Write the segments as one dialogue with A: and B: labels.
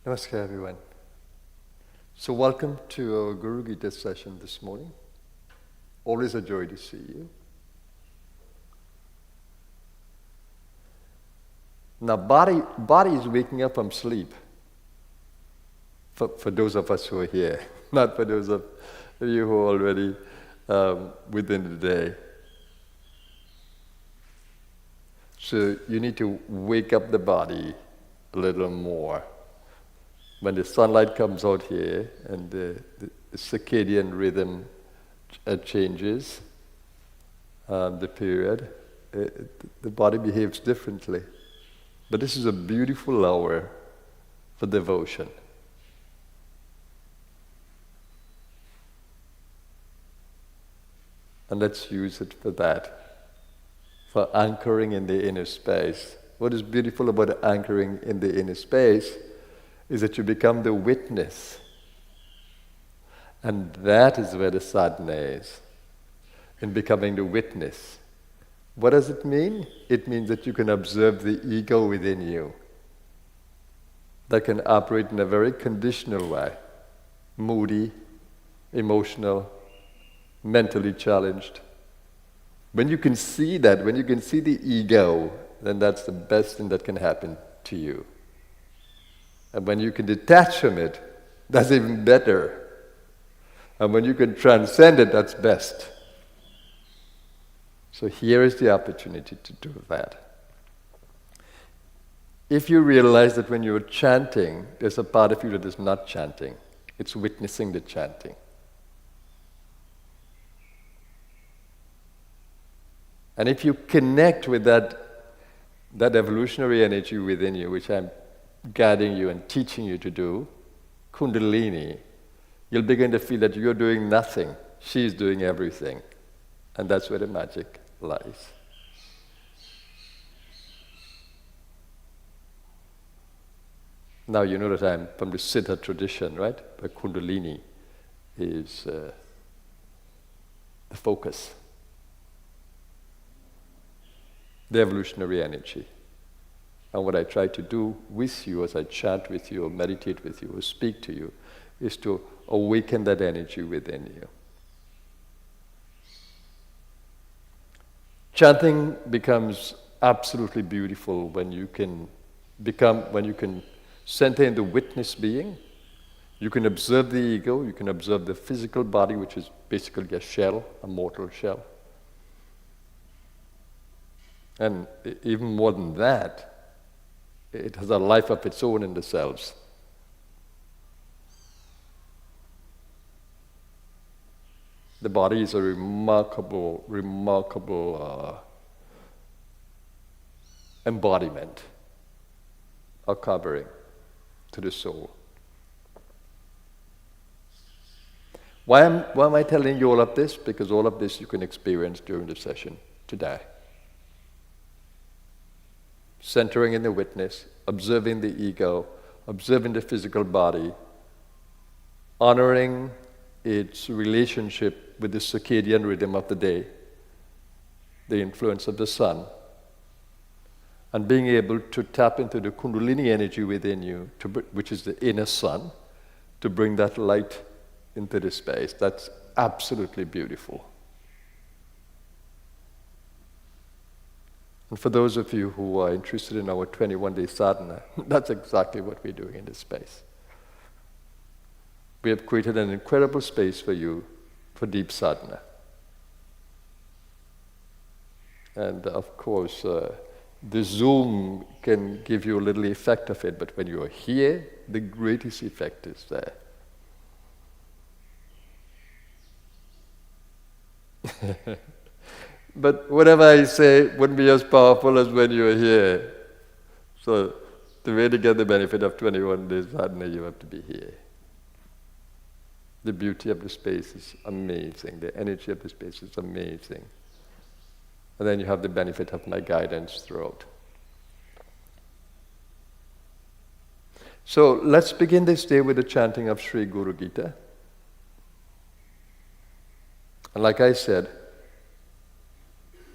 A: Namaskar, everyone. So welcome to our Guru Gita session this morning. Always a joy to see you. Now, body is waking up from sleep. For those of us who are here, not for those of you who are already within the day. So you need to wake up the body a little more. When the sunlight comes out here and the circadian rhythm changes, the period, the body behaves differently. But this is a beautiful hour for devotion. And let's use it for that, for anchoring in the inner space. What is beautiful about anchoring in the inner space is that you become the witness. And that is where the sadhana is, in becoming the witness. What does it mean? It means that you can observe the ego within you that can operate in a very conditional way, moody, emotional, mentally challenged. When you can see that, when you can see the ego, then that's the best thing that can happen to you. And when you can detach from it, that's even better. And when you can transcend it, that's best. So here is the opportunity to do that. If you realize that when you're chanting, there's a part of you that is not chanting, it's witnessing the chanting. And if you connect with that evolutionary energy within you, which I'm guiding you and teaching you to do, Kundalini, you'll begin to feel that you're doing nothing, she's doing everything. And that's where the magic lies. Now you know that I'm from the Siddha tradition, right? Where Kundalini is the focus, the evolutionary energy. And what I try to do with you as I chant with you or meditate with you or speak to you is to awaken that energy within you. Chanting becomes absolutely beautiful when you can center in the witness being. You can observe the ego, you can observe the physical body, which is basically a shell, a mortal shell. And even more than that, it has a life of its own in the cells. The body is a remarkable embodiment, a covering to the soul. Why am I telling you all of this? Because all of this you can experience during the session today. Centering in the witness, observing the ego, observing the physical body, honoring its relationship with the circadian rhythm of the day, the influence of the sun, and being able to tap into the Kundalini energy within you, which is the inner sun, to bring that light into the space. That's absolutely beautiful. And for those of you who are interested in our 21-day sadhana, that's exactly what we're doing in this space. We have created an incredible space for you for deep sadhana. And of course, the Zoom can give you a little effect of it, but when you are here, the greatest effect is there. But whatever I say wouldn't be as powerful as when you're here. So to really get the benefit of 21 days sadhana, you have to be here. The beauty of the space is amazing. The energy of the space is amazing. And then you have the benefit of my guidance throughout. So let's begin this day with the chanting of Sri Guru Gita. And like I said,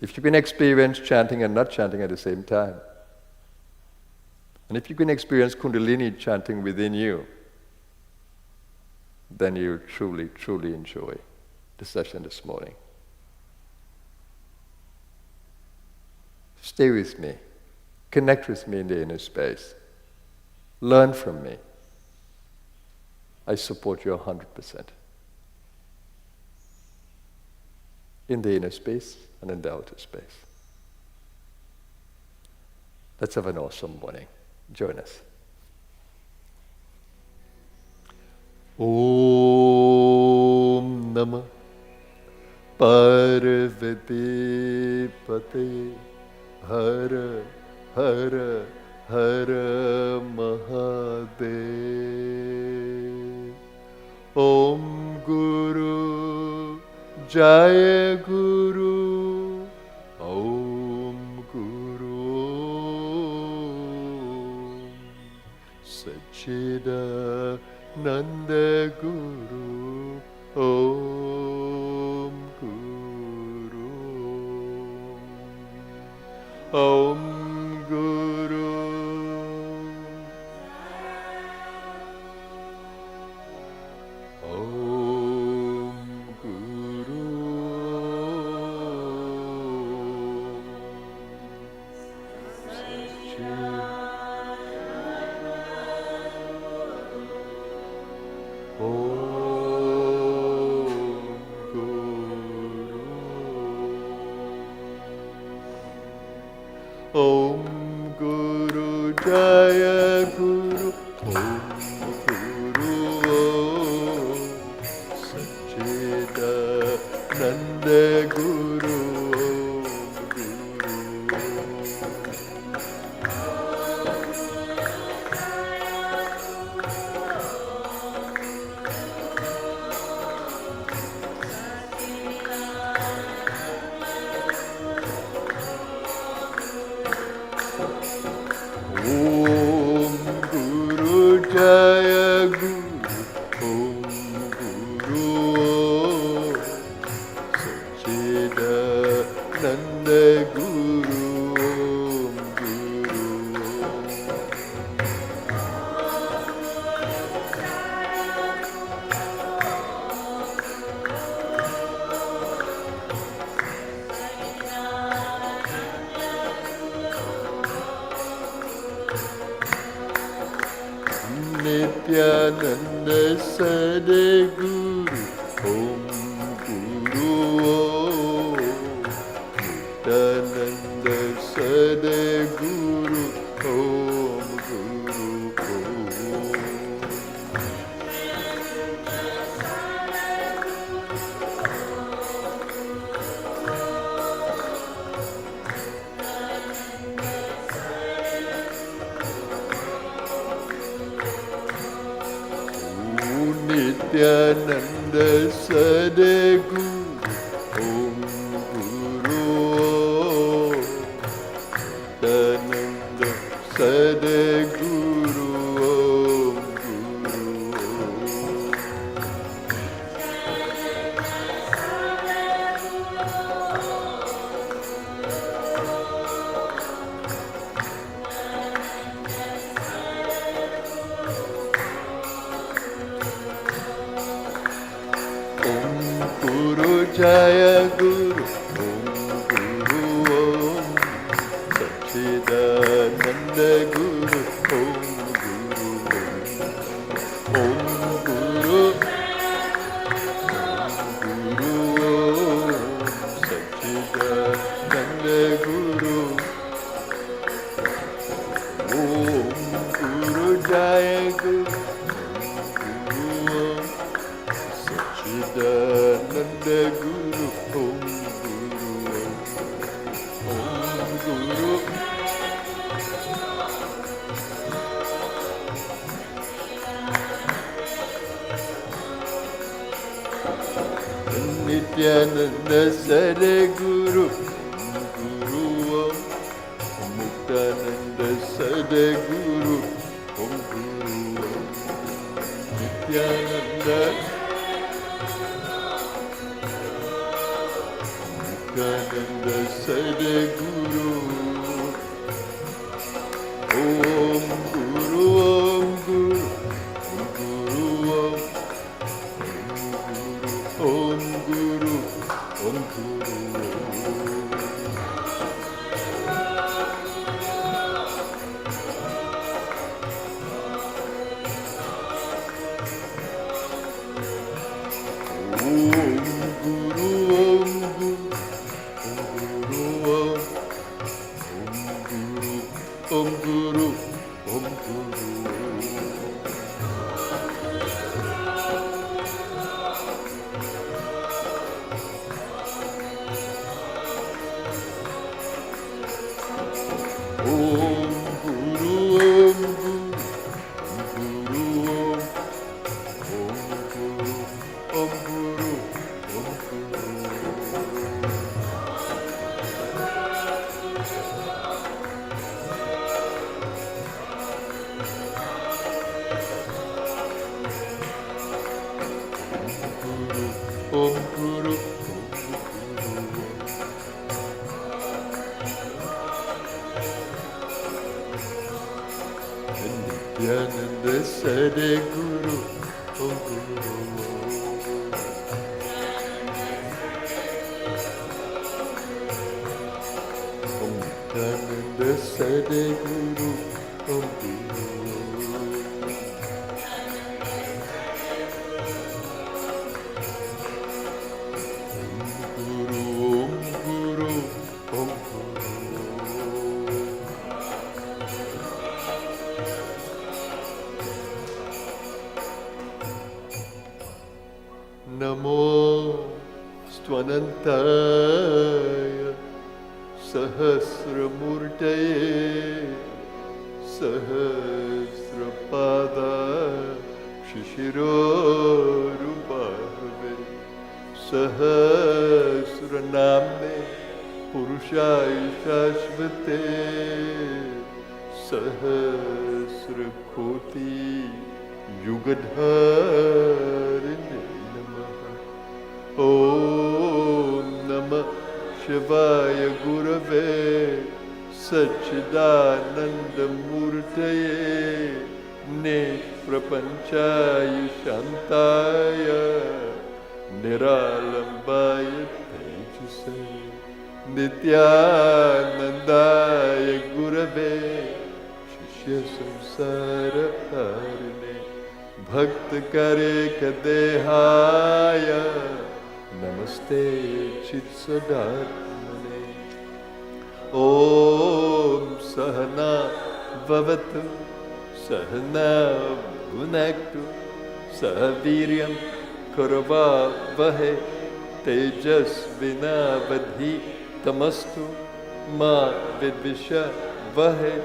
A: if you can experience chanting and not chanting at the same time, And if you can experience Kundalini chanting within you, then you truly, truly enjoy the session this morning. Stay with me. Connect with me in the inner space. Learn from me. I support you 100%. In the inner space and in the outer space. Let's have an awesome morning. Join us. Om Namah Parvati Pate Hara Hara Hara Mahadev. Om Guru Jaya Guru. Om Guru Sachidananda Guru. Om Guru. Om Guru. Om Guru. Om Guru Jaya Guru. Om Guru Sachidananda Guru. Om Guru Jaya Guru. Om Guru Sachidananda Guru. Om Guru. Nityananda Sadguru. Om Guru. Nityananda Sadguru. Om Guru. Nityananda Sadguru. Om Guru. Nityananda Sadguru. Om Guru. Om Guru Jaya Guru. Om Guru Sachidananda Guru. Om Guru. Om Guru. Om Guru Sachidananda Guru. Om Guru Jaya Guru. Sachidananda Guru. Om Guru. Om Guru. Nityananda Sadguru. Om Guru. Muktananda Sadguru. Om Guru. Nityananda Muktananda Sadguru. Om Om Guru, Om Guru.
B: तमस्तु मां विद्विषावहै।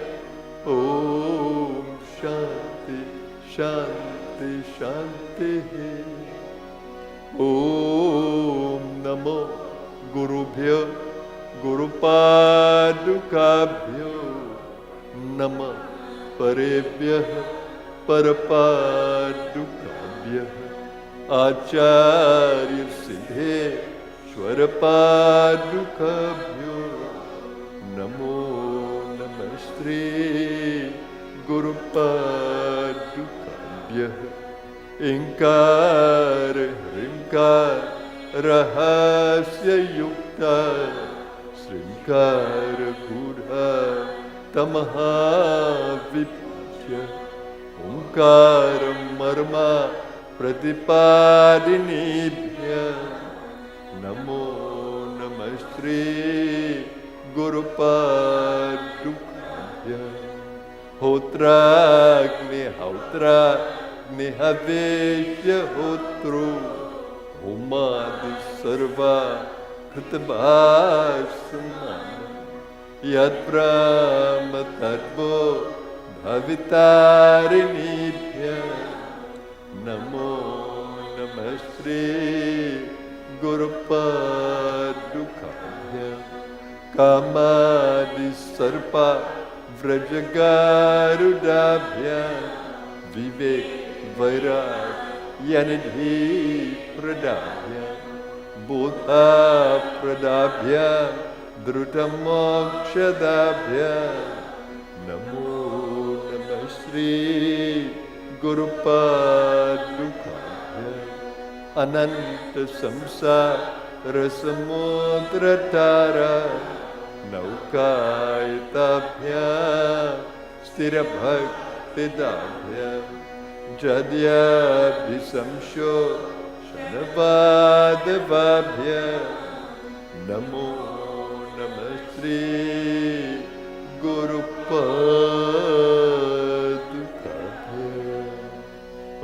B: ओम शांति शांति शांति। ओम नमो गुरुभ्यो गुरुपादुकाभ्यो नमः परेभ्यः परपादुकाभ्यः आचार्य सिद्धेश्वरपादुकाभ्यो नमो नमः श्री गुरुपादुकाभ्यः। इंकार हृंकार रहस्ययुक्ता श्रृंकार गूढ़ा तमहाविप्य ओंकार मर्मा प्रतिपादिनीभ्य नमो नमः श्री गुरुपादुकाभ्य। होत्राग्निहवेश्य होत्रो होमादि सर्वा कृतभासमा यद्ब्रह्म तद्वो भवितारिणीभ्य नमो नमः श्री गुरुपादुकाभ्य। कामादि सर्पा व्रजगारुडाभ्य विवेक वैराग यनिधि प्रदाभ्य बोधा प्रदाभ्य द्रुतमोक्षदाभ्य नमो नमः श्री गुरुपादुकाभ्य। अनंत संसार समुद्र तारा नौकायिताभ्यां स्थिर भक्ति दाभ्यां जद्याभिसंशो शनवादवाभ्यां नमो नमः श्री गुरुपादुकाभ्यां।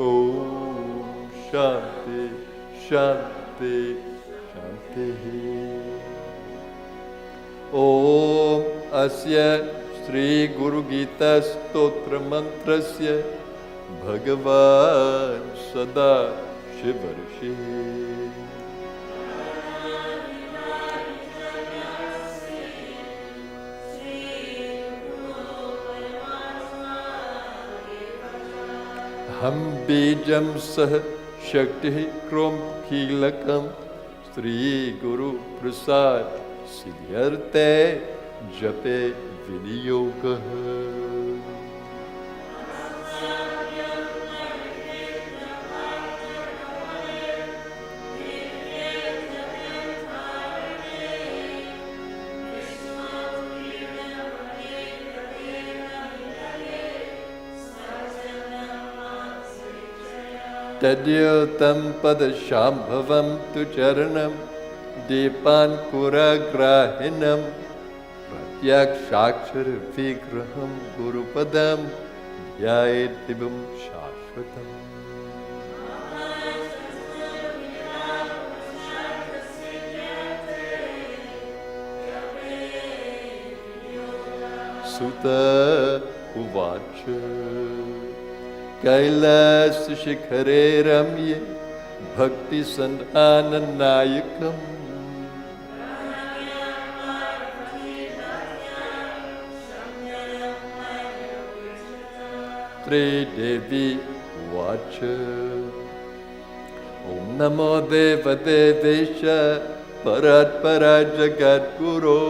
B: ओम शांति शांति शांति। ओम अस्य श्री गुरु गीता स्तोत्र मंत्रस्य भगवान सदा शिवर्षि। हम बीजम सह शक्ति क्रोम कीलकम श्री गुरु प्रसाद सिद्ध्यर्थे जपे विनियोग। तद्योतं पदशाम्भवं तु चरणं दीपान्कुरग्राहिणं प्रत्यक्षाक्षरविग्रहं गुरुपदं ध्यायेत् दिव्यं शाश्वतम्। सुत उवाच कैलास शिखरे रम्ये भक्ति सन्धाननायकम् त्रिदेवी उवाच ॐ नमो देवदेवेश परात्परा जगद्गुरो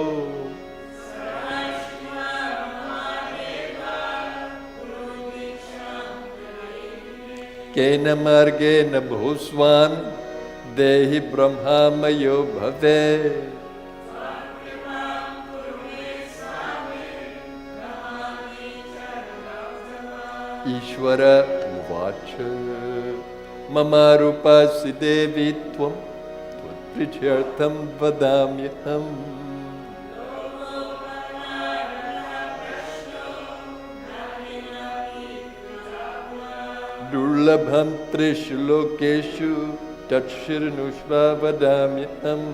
B: केन मार्गेण भूस्वान् देहि ब्रह्ममयो भवे। ईश्वर उवाच मम रूपस्य देवी त्वं त्वत्प्रीत्यर्थं वदाम्यहम्। दुर्लभं त्रिषु लोकेषु तच्छृणुष्व वदाम्यहम्।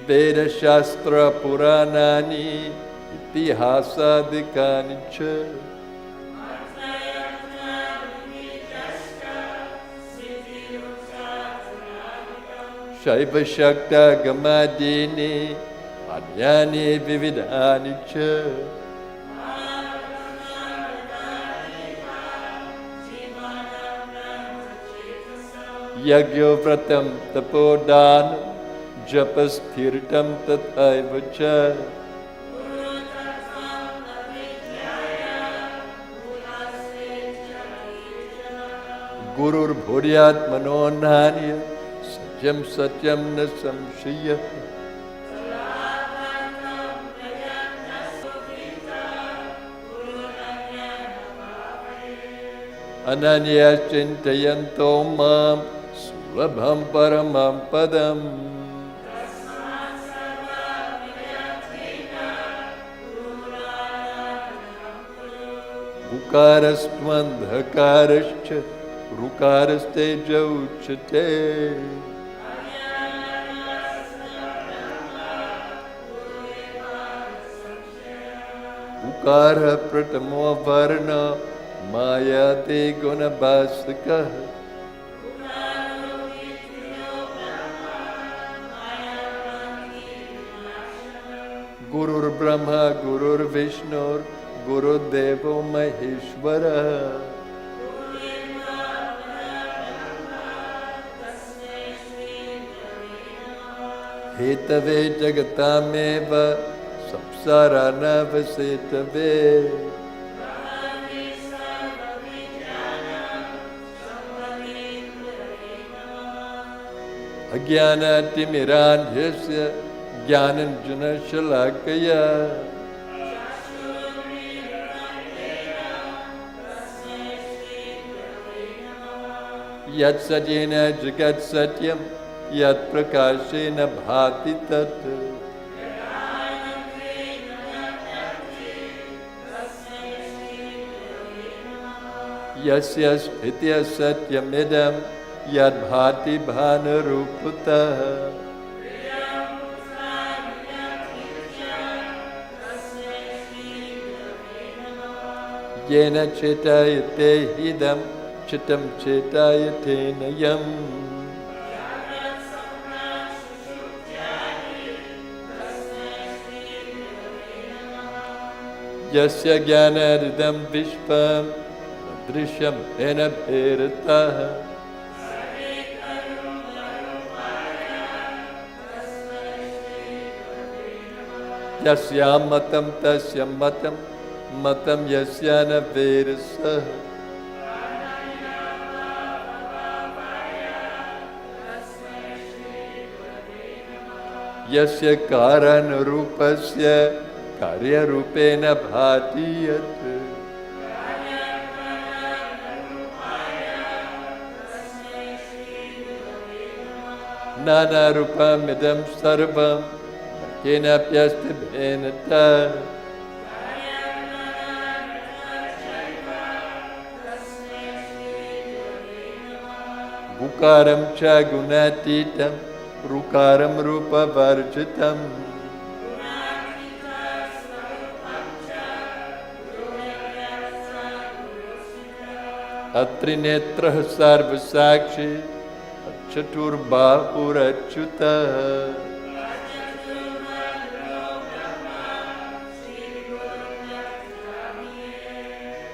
B: वेदशास्त्रपुराणानि इतिहासादिकानि च शैवशाक्तागमादीनि अन्यानि विविधानि च। यज्ञोव्रतं तपोदानं जपस्थिरतं तथैव च। गुरुर्भूयात्मनो नान्य सत्यं सत्यं न संशयः। अनन्या चिन्तयन्तो मां सुलभं परमं पदम्। उकारस्त्वन्धकारश्च ऋकारस्तेजौ च ते। उकार प्रथमो वर्ण मायाते गुणभास्कः। गुरुर्ब्रह्मा गुरुर्विष्णुर्गुरुर्देवो महेश्वरः। Hathaway जगतामेव संसारानावसेतवे। Ajnanatimirandhyasya Jnananjana Shalakaya Yat Satyena Jagat Satyam Yat Prakashena Bhati Tat Yasya Sthitya Satyamidam Yad Bhati Bhanarupatah Yena Chetayate Hidam Chitam Chetayate Nayam Yasya Jnanaridam Vishpam Drishyam Enabhiratah Yasyam Matam Tasyam Matam Matam Yasyana Vedasah Yasya Karana Rupasya Karya Rupena Bhatiyat Nana Rupam Idam Sarvam Kena Pyasta Bhenata Bukaram Cha Gunatitam Rukaram Rupa Varjitam Atrinetrah Sarvasakshi Chaturbahurachyutah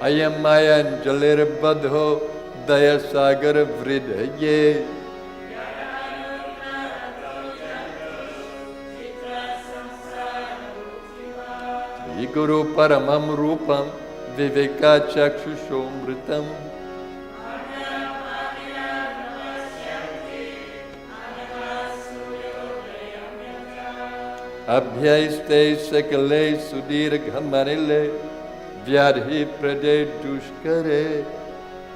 B: Ayam Mayan Jalir Badho Daya Sagar Vridhaye Guru Paramam Rupam Viveka Chakshusomritam Abhyaiste Sakale Sudirghamanile Vyadhi Prade Dushkare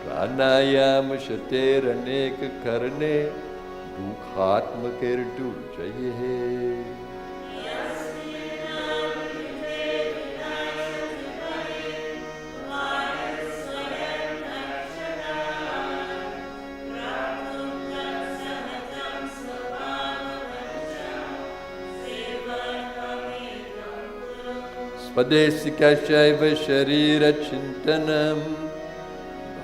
B: Pranayam Shater Aneka Karne Dukhatmakir Durjaye Padesika Shaiva Sharira Chintanam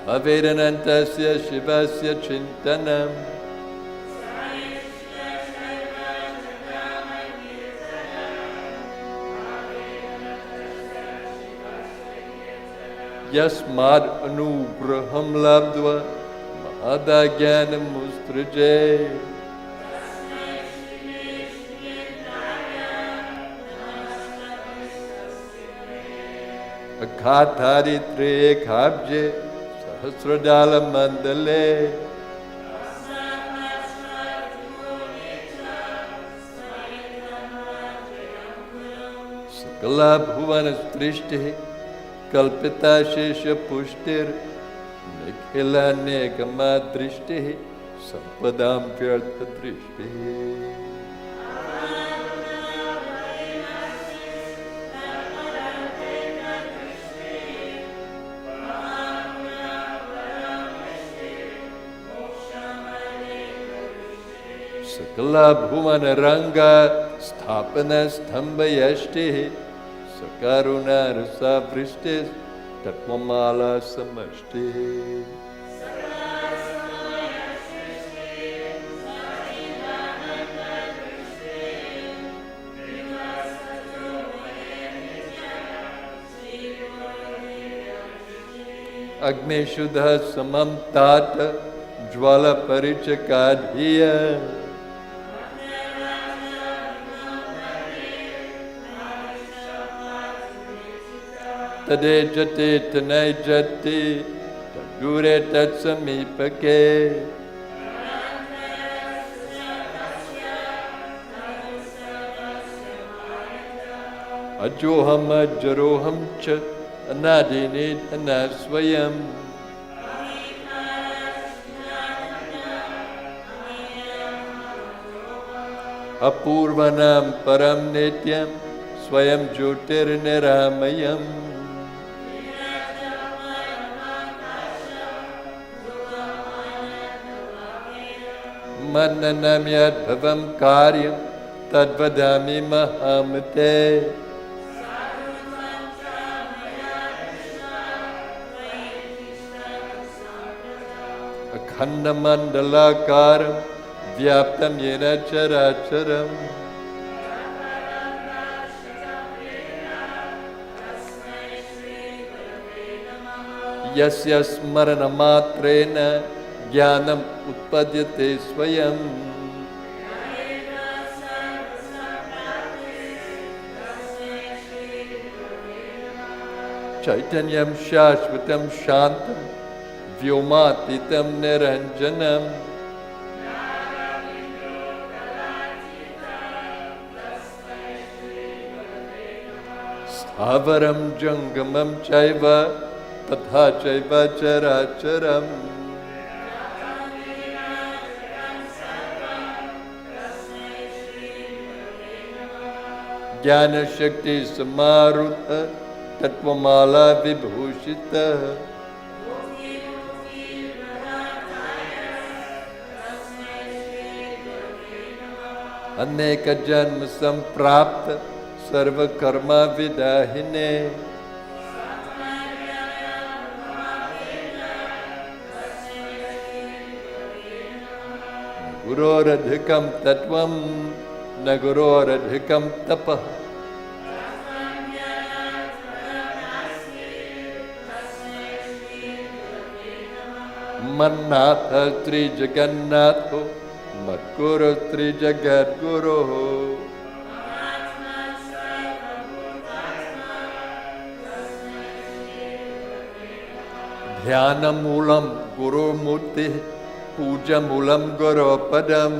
B: Bhavedanantasya Shivasya Chintanam Yasmad Anugraham Labdva Mahadagyanam Mustraje Akhathari Tre Khabje Sahasradala Mandale Sakala Bhuvana Strishti Kalpita Shesha Pushtir Nikhila Negama Drishti Sampadam Vyartha Drishti Sakala Bhuvana Ranga Sthapana Stamba Yashti Sakaruna Rasa Vrishti Tatmamala Samashti Agni Shuddha Samam Tata Jwala Parichakadhiya Tade Jate Tanai Jati Tadure Tatsamipake अजोहम अजरोहम च अनादिनिधना स्वयं अपूर्वनाम परम नित्यम स्वयं ज्योतिर्निरामयम् मननम यद्भवं कार्यं तद्वदामि महामते अखण्डमण्डलाकारं व्याप्तं येन चराचरम् यस्य स्मरणमात्रेण ज्ञानम् उत्पद्यते स्वयं चैतन्यं शाश्वतं शान्तं व्योमातीतं निरञ्जनम् स्थावरं जङ्गमं चैव तथा चैव चराचरम् ज्ञान शक्ति समारुत तत्वमाला विभूषित अनेक जन्म संप्राप्त सर्व कर्मा विदाहिने गुरोरधिकं तत्वं न गुरोरधिकं तपः मन्नाथ त्रिजगन्नाथो मद्गुरो त्रिजगद्गुरोः ध्यानमूलं गुरुमूर्तिः पूजमूलं गुरोपदम्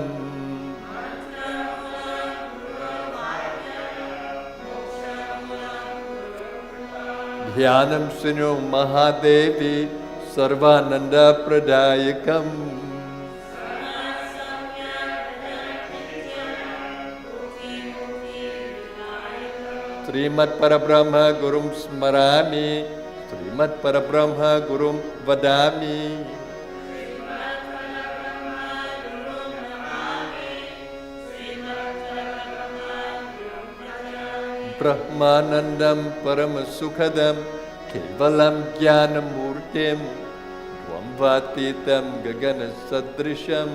B: ध्यानं शृणु महादेवी सर्वानन्दप्रदायकम् श्रीमत्परब्रह्म गुरुं स्मरामि श्रीमत्परब्रह्म गुरुं वदामि ब्रह्मानन्दं परमसुखदं केवलं ज्ञानमूर्तिं द्वन्द्वातीतं गगनसदृशं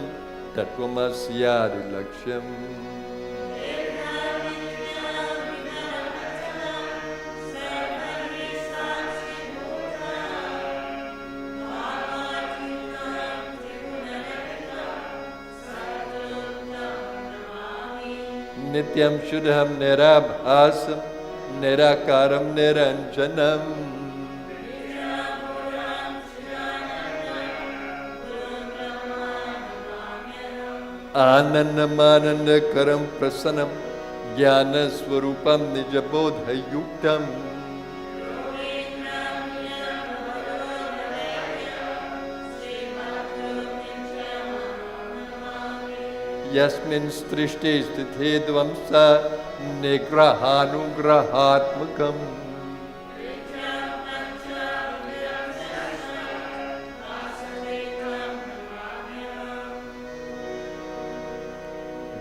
B: तत्त्वमस्यादिलक्ष्यम् नित्यं शुद्धं निराभासं निराकारं निरञ्जनम् आनन्दमानन्दकरं प्रसन्नं ज्ञानस्वरूपं निजबोधयुक्तम् यस्मिन् सृष्टि स्थिते ध्वंसा निग्रहानुग्रहात्मकम्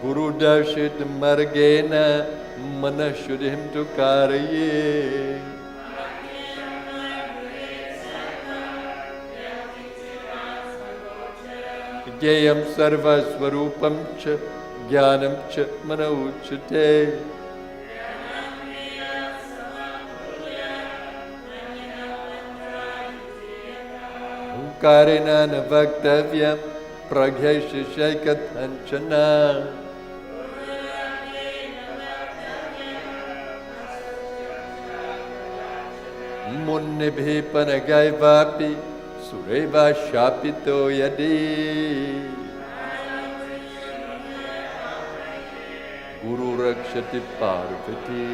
B: गुरुदर्शित मार्गेण मनः शुद्धिं तु कारये ज्ञेयं सर्वस्वरूपं च ज्ञानं च मन उच्यते ओंकारेण न वक्तव्यं प्रज्ञैश्चैकथञ्चन मुनिभिः पनगैवापि सुरैवा शापितो यदि Guru Rakshati Parvati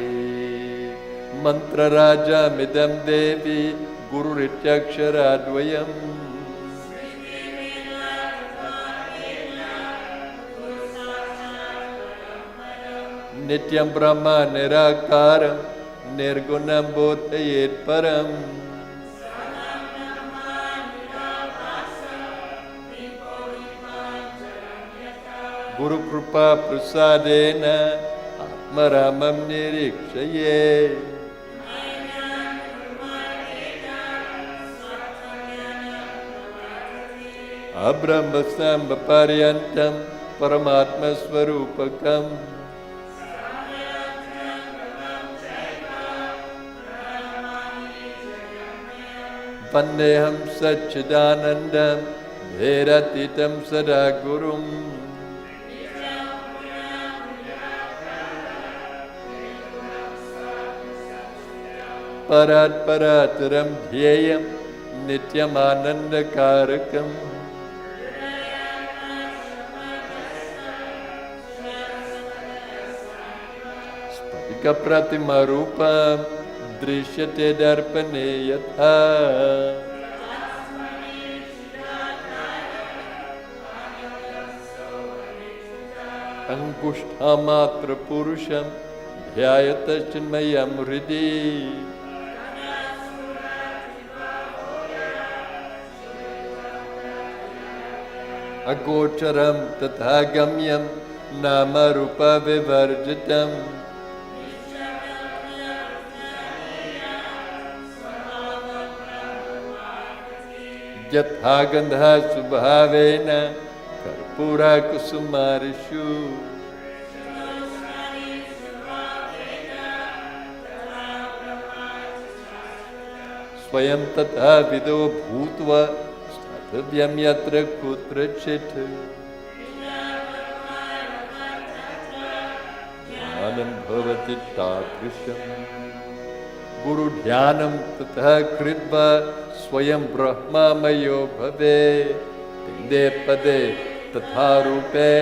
B: Mantra Raja Midam Devi Guru Rityaksharadvayam Nityam Brahma Nirakaram Nirgunam Bodhayet Param Guru Krupa Prasadena Atmaramam Nirikshaye Abrahmasamba Paryantam Paramatma Swarupakam Vandeham Satchidanandam Bheratitam Sadagurum Parat Parataram Dhyayam Nityam Anandakarakam Spatika Pratima Rupam Drishyate Darpane Yatha Angushtamatra Purusham Dhyayata Chinmayam Hridi Agocharam Tathagamyam Nama Rupa Vivarjitam Yathagandha Subhavena Karpura Kusumarishu Swayam Tatha Vido Bhutva Statavyam Yatra Kutrachit Dhyanam Bhavati Tadrisham Guru Dhyanam Tatha Kritva Swayam Brahma Mayo Bhave Tinde Pade Tatha Rupe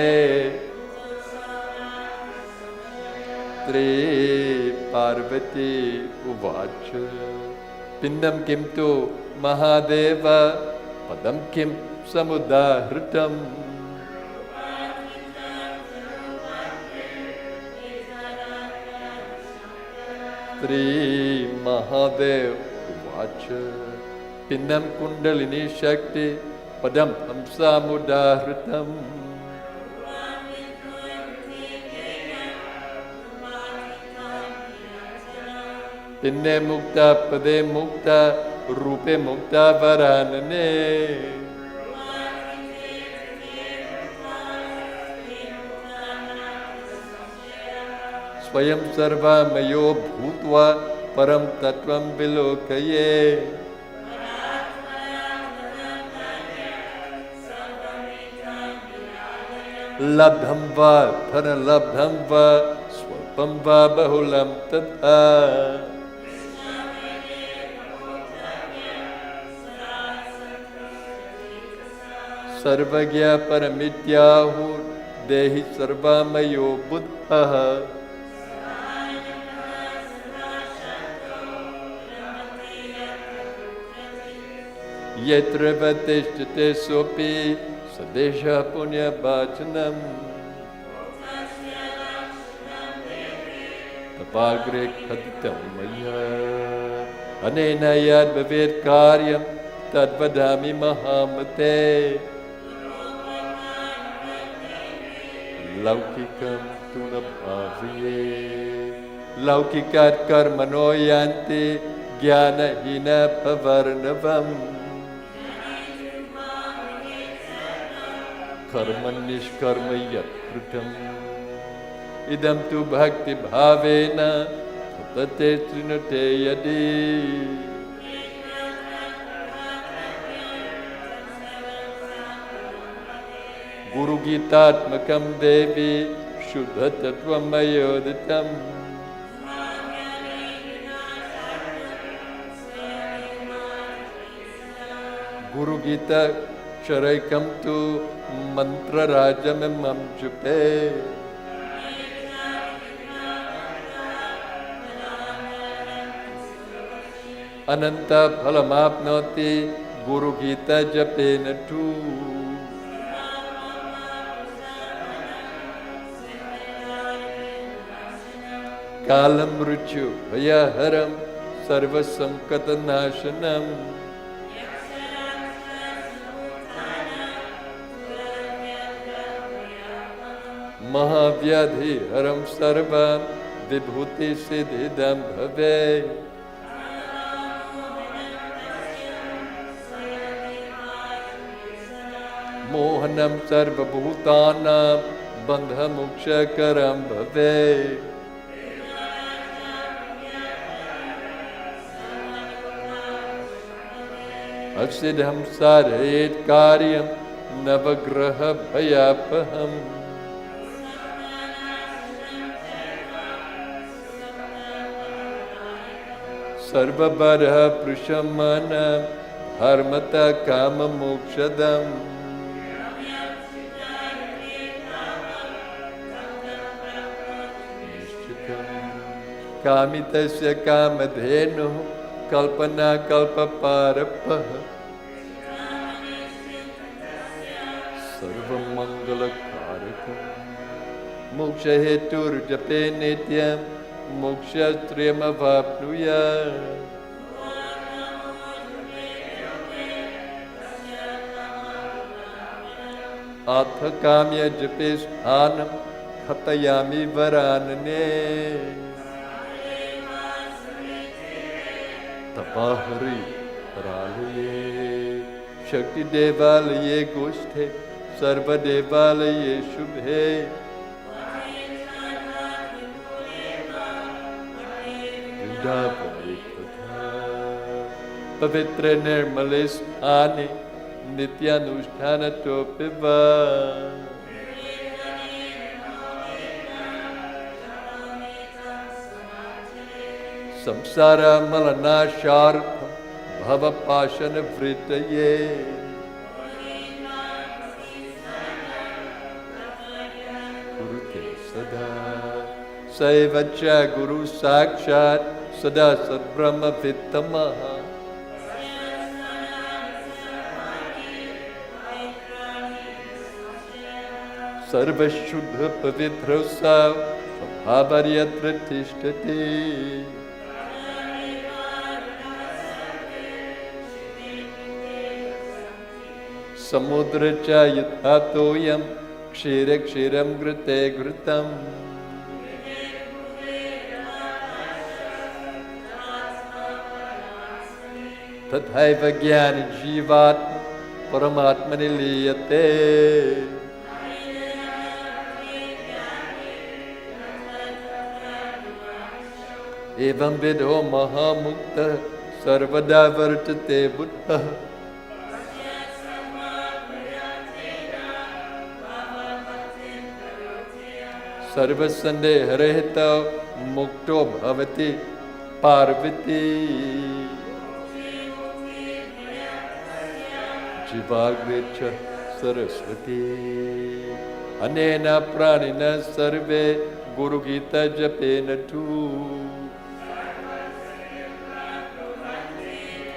B: Tri Parvati Uvacha Pindam Kim Tu Mahadeva Padam Kim Samudahritam Tri Mahadev Uvacha Pindam Kundalini Shakti Padam Hamsamudahritam Pinne Mukta Pade Mukta Rupe Mukta Varanane Swayam Sarva Mayo Bhutva Param Tattvam Vilokaye Labdham va Dhana Labdham va Swalpam va Bahulam Tatha Sarvagya Paramityahur Dehi Sarvamayo Buddha Yetra Vatishtate Sopi Sadesha Punya Bhajanam Tapagre Khaditam Maya Anena Yad Bhavet Karyam Tadvadami Mahamate Laukikam Tunabhaviye Laukikat Karmano Yanti Jnana Hina Pavarnavam Karmanishkarma Yatkritam Idam Tu Bhakti Bhavena Tate Trinate Yadi Guru Gitatmakam Devi Shuddha Tattvam Ayoditam Guru Gita Sharaikam Tu Mantra Rajamam Jupe Ananta phalamapnoti Guru Gita japena tu. Kalam ruchu vayaharam sarva sankata nashanam. Mahavyadhi haram sarvam vibhuti siddhidam bhave. Mohanam sarva bhutanam bandha moksha karam bhave. Asidham sadhet karyam navagraha bhayapaham. Sarva barha prushamanam harmata kama mokshadam. Kamitasya kamadhenu kalpana kalpaparapah. Sarvam mangala karakam moksha hetur jape nityam moksha striyam avapnuya. Atha kamya jape sthanam khatayami varanane. Tapahari Ralaye Shakti Devalaye Goshthe Sarva Devalaye Shubhe. Vindavani Katha Pavitra Nirmale Sthane Nityanusthana Topiva. Samsara malanashartham bhava pashana vritaye. Kurute sada saivacha guru sakshat sada sadbrahma vittamaha. Sarva shuddha pavitra sav svabhavariyatra tishtati. Samudra cha yathatoyam kshira kshiram grite gritam. Tathaiva jnani jivatma paramatmani liyate. Evam vidho mahamukta sarvada vartate buddha. Sarva sandeha rahita mukto bhavati parvati. Jivagrecha saraswati. Anena pranina sarve Guru Gita japena tu.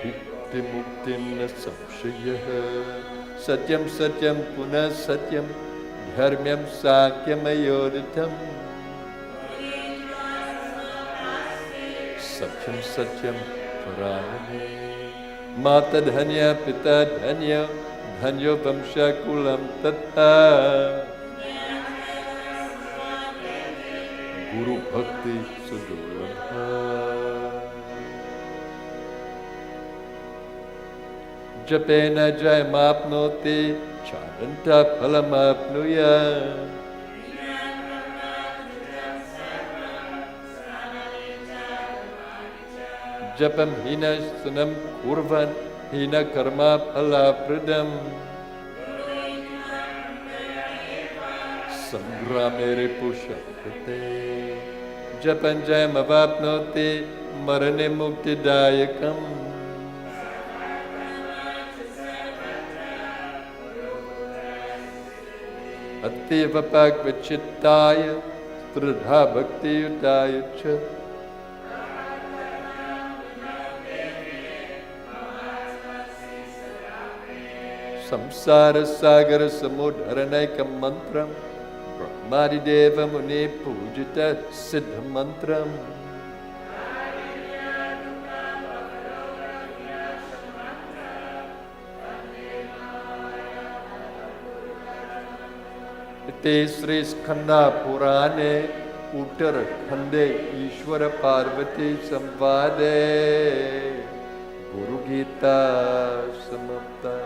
B: Bhakti muktim na samshayaha. Satyam satyam punah satyam. Dharmyam sakyamayodatam. Satyam satyam parayane. Mata dhanya pita dhanya. Dhanyo vamsha kulam tatha. Guru bhakti sudurlabha. Japena jayamapnoti Chadanta phalamapnuya. Japam hina sunam kurvan hina karma phalapradam. Sangramere pushapate. Japan jayamavapnoti marane muktidayakam. Atyeva pakvachittaya stradha bhakti yudaya cha. Samsara Sagara Samudharaneka Mantram Brahmadideva Muni Pujita Siddha Mantram Ite Sri Skanda Purane Uttara Khande Ishvara Parvati Samvade Guru Gita Samapta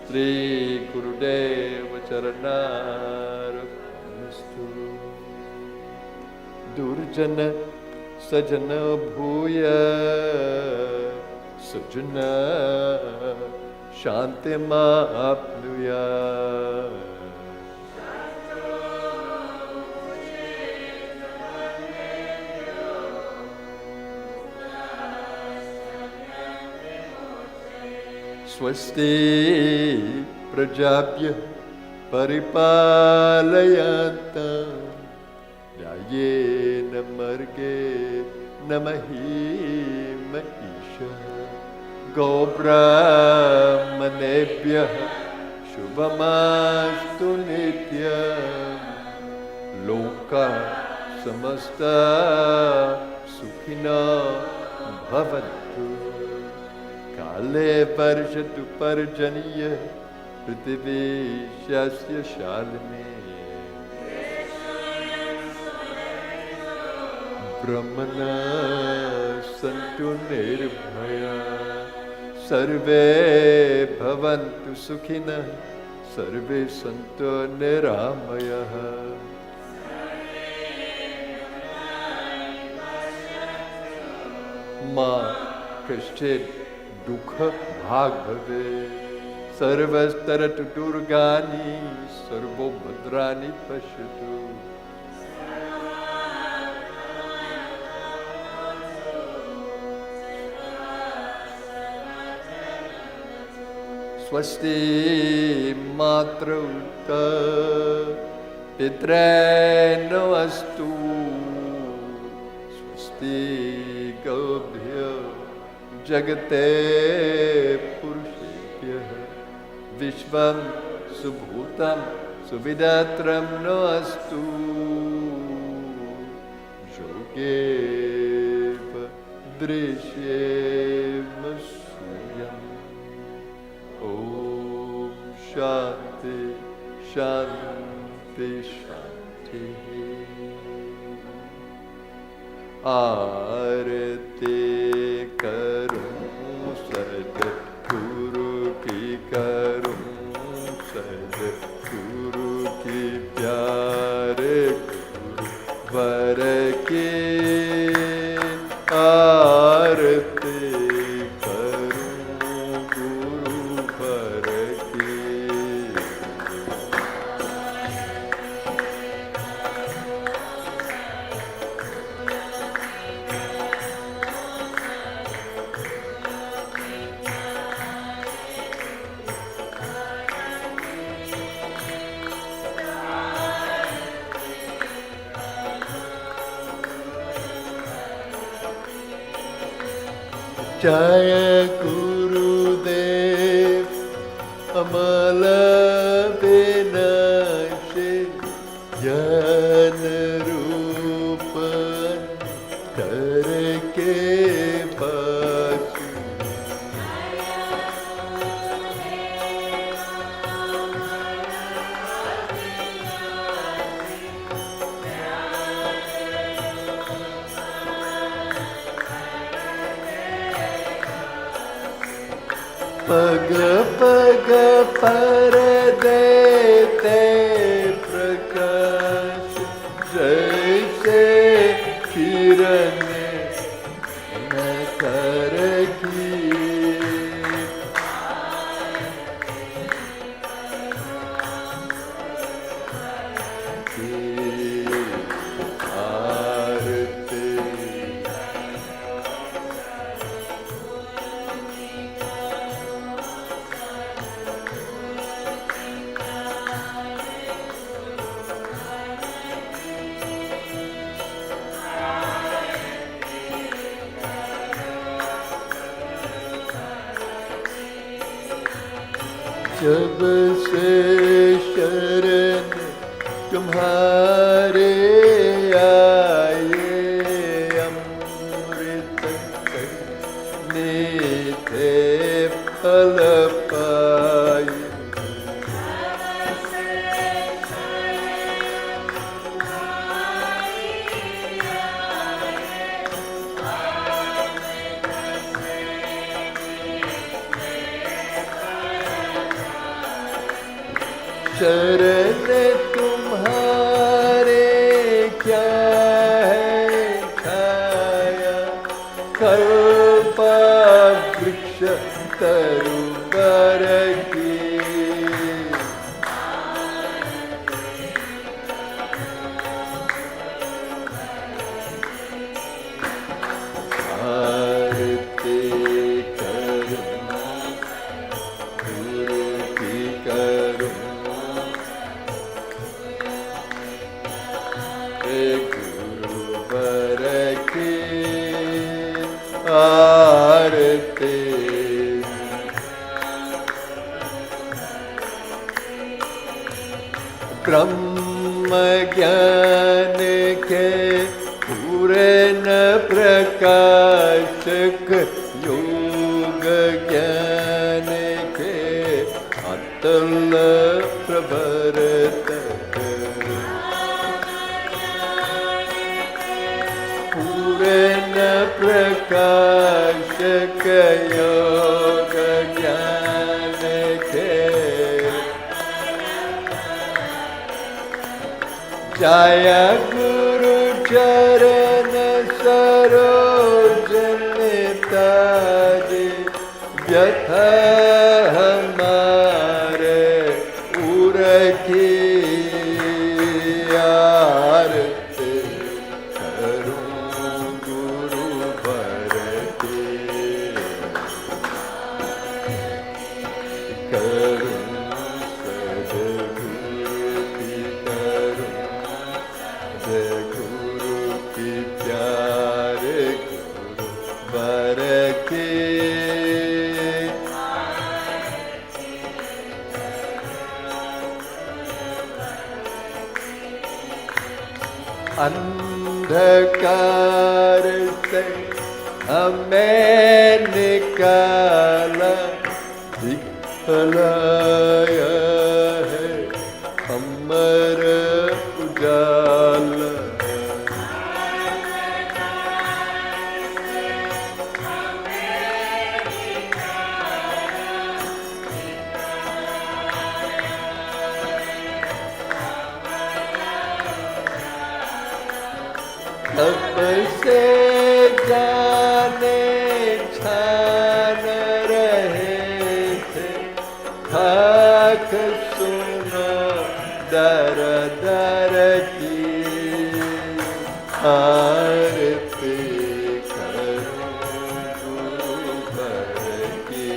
B: Sri Gurudeva Charanaravistu Durjana Sajana Bhuya Sajana Shanti Apnuya Swasti Prajapya Paripalayanta Yayena Marge Namahi Mahisha Gobramanebhya Shubhamastu Nityam Loka Samasta Sukhina Bhavantu Kale Parshatu Parjaniya Prithvi Shasya Shalini Brahmana Santu Nirbhaya Sarve Bhavantu Sukhina Sarve Santu Niramaya Ma Krishna Dukha Bhag Bhave Sarvastaratu Durgani Sarvo Bhadrani Pashatu Swasti Matra Uta Pitreno Astu Swasti Gobhya Jagate Purushebhya Vishvam Subhutam Suvidatram no astu Yogeva Drishyema Suyam Om Shanti Shanti Shanti Arati Karum Sadguru ki Karum Sadguru ki Pyare Guru Var ki Arati Karum Guru Var ki Jaya Gurudev Amala Vinashi Jana Rupan Tarke Pasu Paga paga paradete prakash jaise kirane nakaraki
A: जब से शरण तुम्हारे आए, अमृत मीठे फल पाए। शरण तुम्हारे क्या है छाया, कल्पा वृक्ष तरुवर की। आरती करूं गुरु की करूं, गुरुवर की आरती। ब्रह्म ज्ञान के पूर्ण प्रकाशक, योग ज्ञान के अतुल प्रवर्तक, पूर्ण प्रकाशक योग ज्ञान के। जाया गुरु चरण सरोज ताजे, व्यथा हमारे उर की आरती करूं गुरुवर की, करूं सद्गुरु की करूं, गुरु की प्यारे गुरुवर की। अंधकार से हमें निकाला, दिखलाया है अमर उजाला। तब से जाने छान रहे थे, खाक सुनो दर दर की आरती करूं गुरुवर की।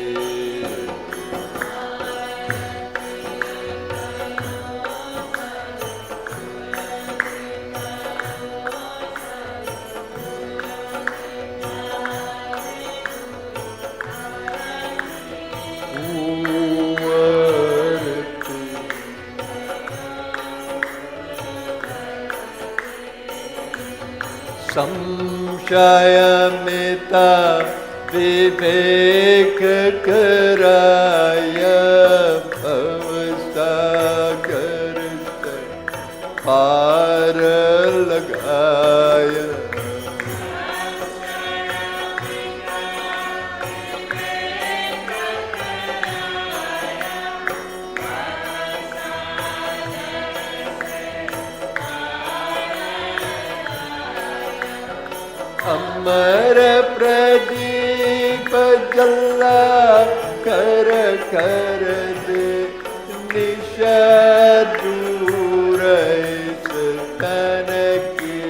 A: संशयमिता विवेक कराया, भवसागर से पार लगाया। अमर प्रदीप जला कर कर दे, निशा दूर इस तन की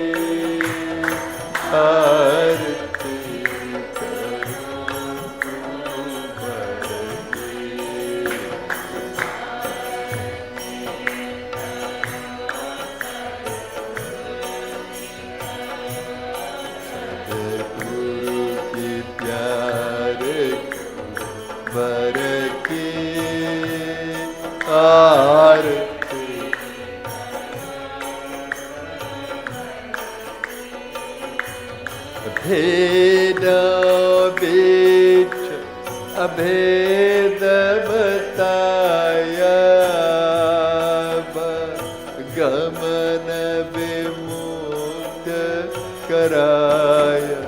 A: आरती करूं गुरुवर की। गुरु की प्यारे गुरुवर की आरती भेद बीच अभेद बताया गमन विमुक्त कराया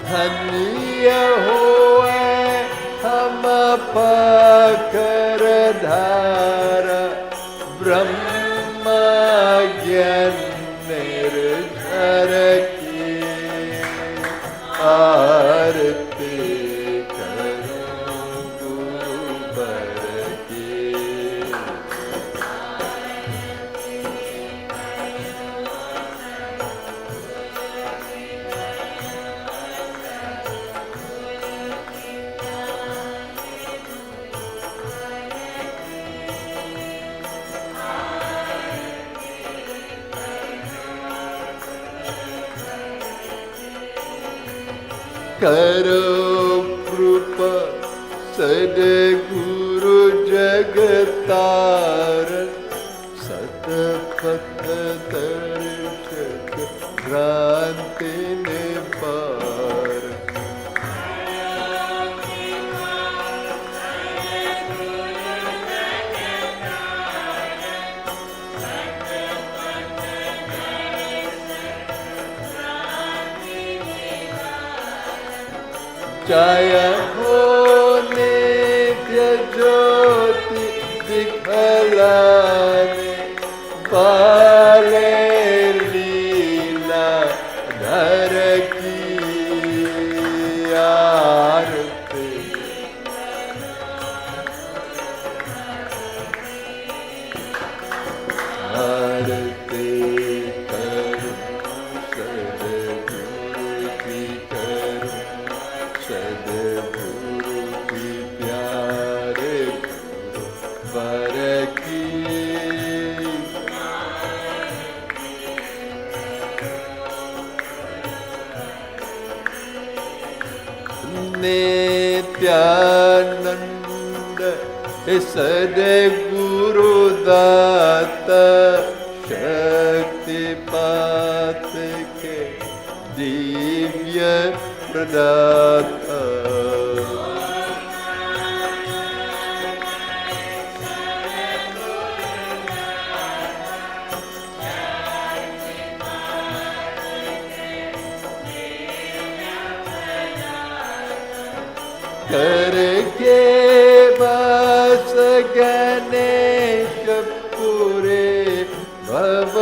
A: धन्य होए हम पकर धारा ब्रह्म ज्ञान निर्झर की आरती करूं गुरुवर की करो कृपा सद्गुरु जगतार सतपथ दर्शक भ्रांति निपार जय हो नित्य ज्योति दिखलाने वाले लीला धर की आरती आरती करूं सद्गुरु की करूं सद्गुरु की प्यारे गुरुवर की नित्यानंद सद्गुरु दाता शक्तिपात के दिव्य प्रदाता करके बस गणेश पूरे भव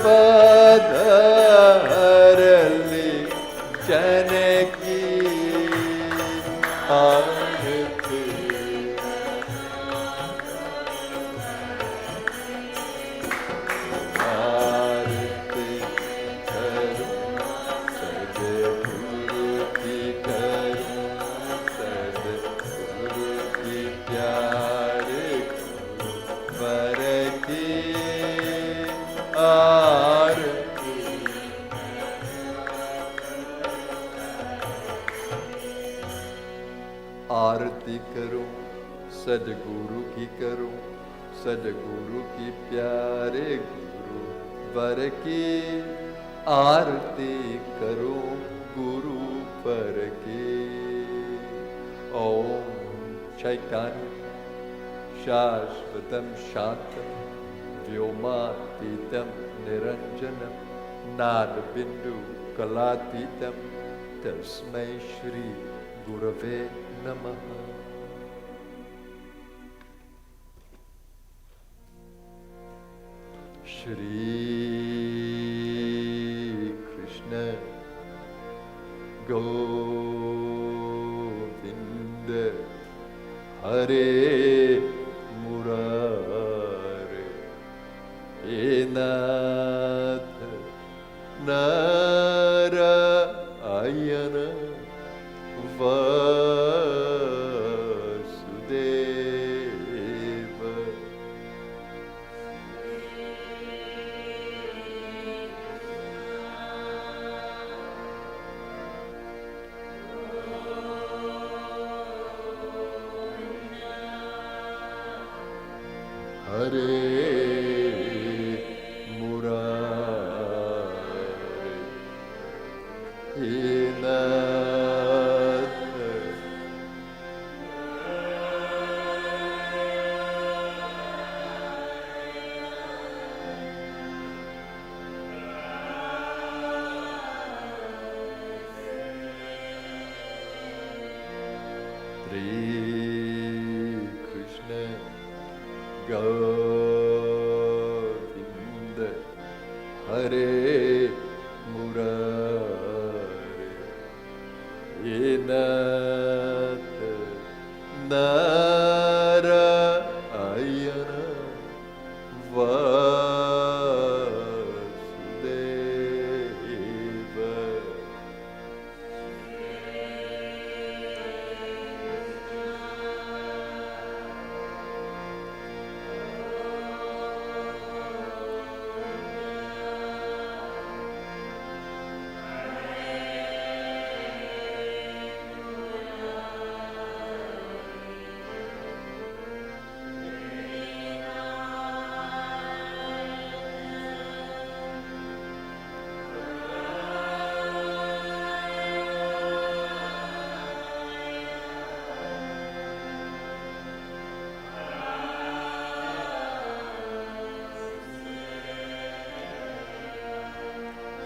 A: पद हरली जनकी आरती आरती करूं सद्गुरु की करूं सद्गुरु की प्यारे गुरुवर की आरती आरती करूं सद्गुरु की करूं सद्गुरु की प्यारे गुरुवर की आरती करूं गुरु पर की ओम चैतन्य शाश्वतं शांतं व्योमातीतं निरंजनं नादबिंदु कलातीतं तस्मै श्री गुरवे नमः। श्री कृष्ण गोविंद हरे मुरारे हे नाथ Narayan Vasudev Hare Murari. He Nath Sri Krishna Govinda Hare Murari. He Nath Narayana Vasudeva.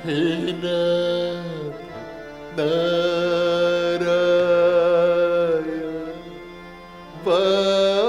A: He Nath Narayana Vasudeva.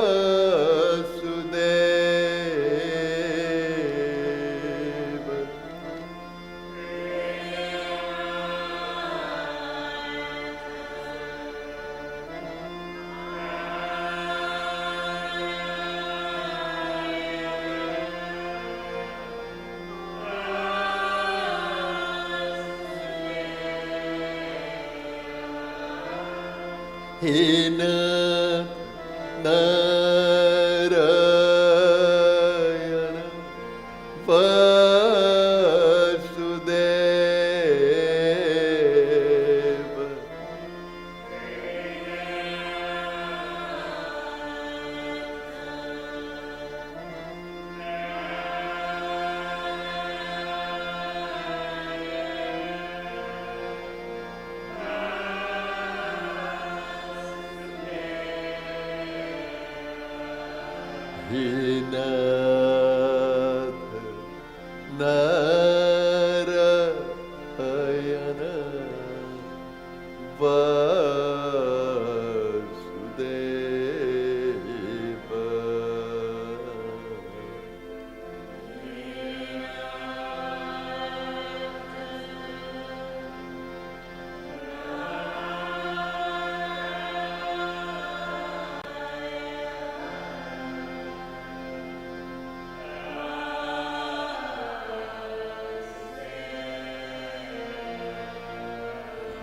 A: He Nath Narayana Vasudeva.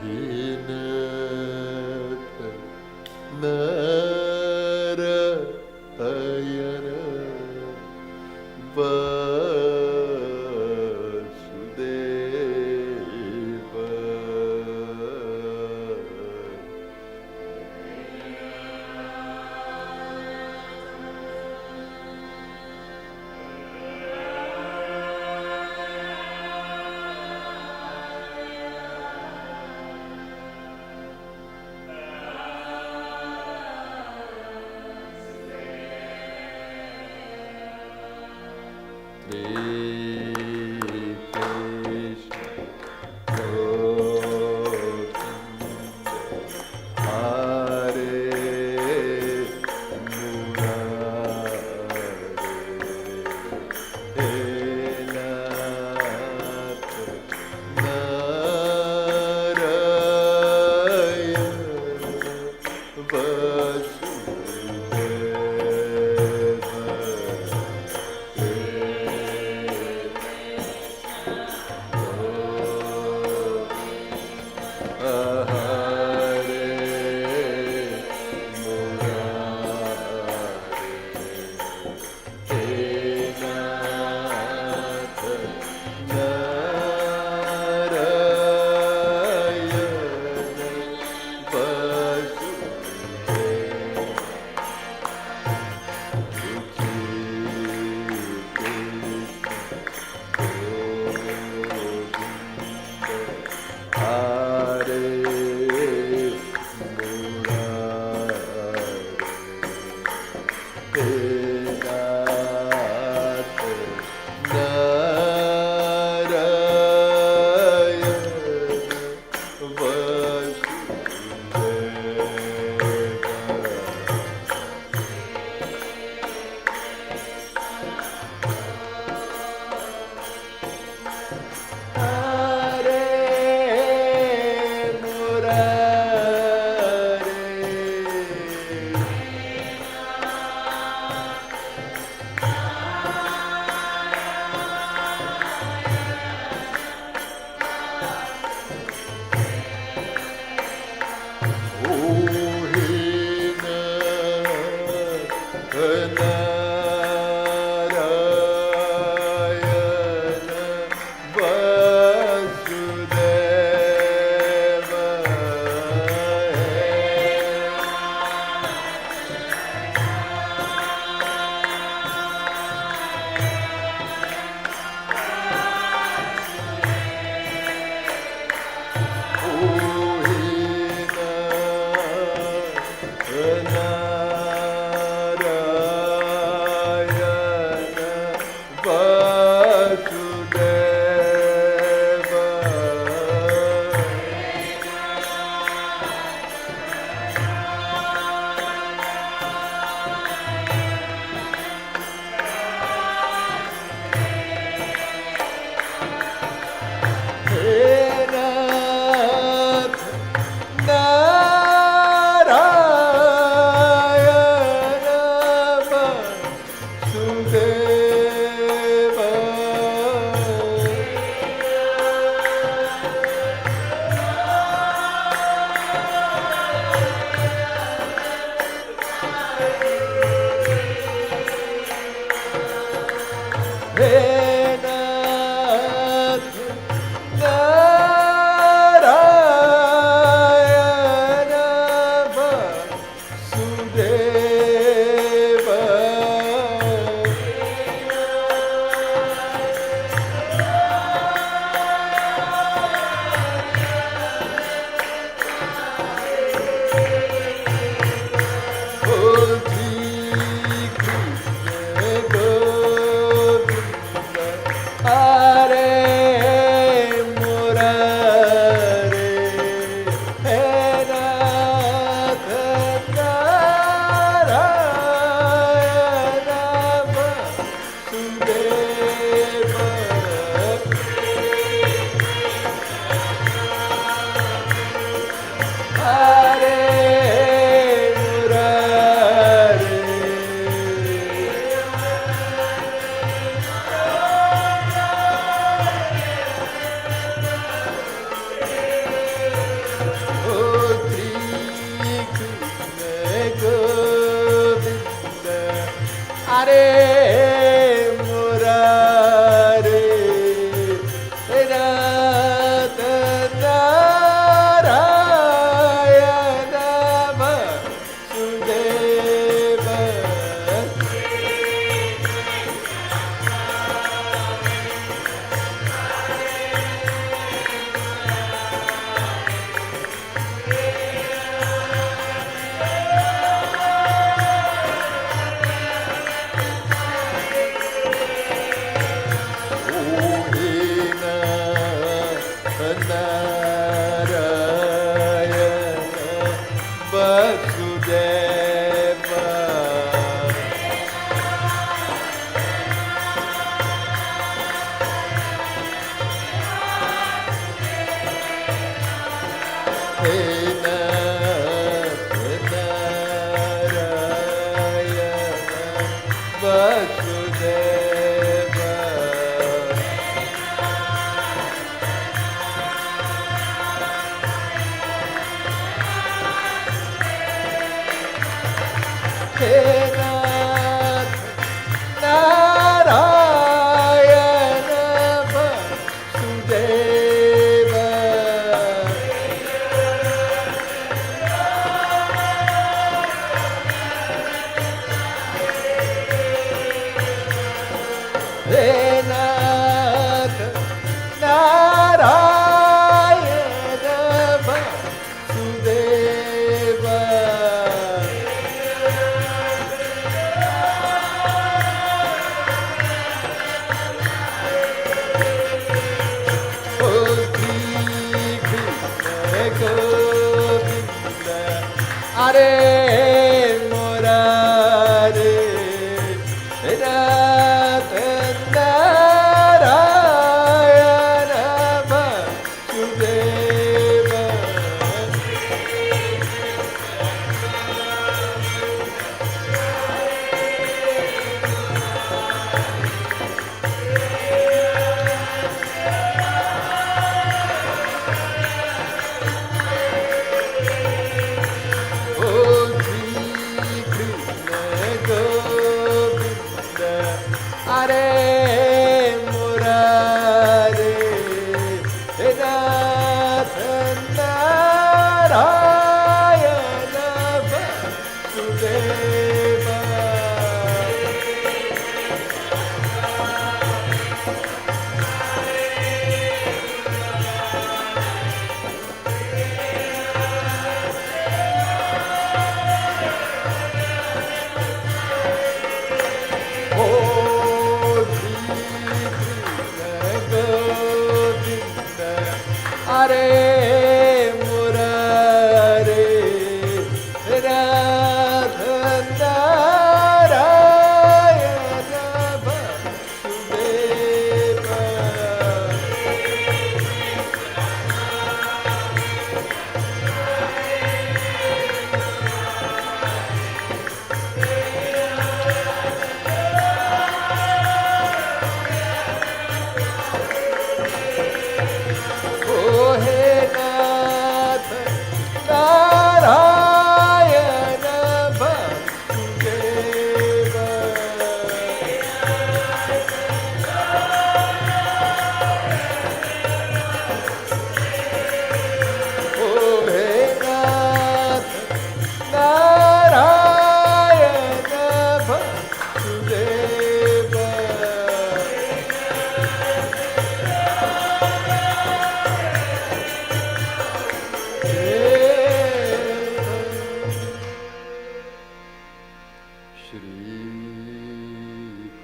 A: He Nath Narayana Vasudeva.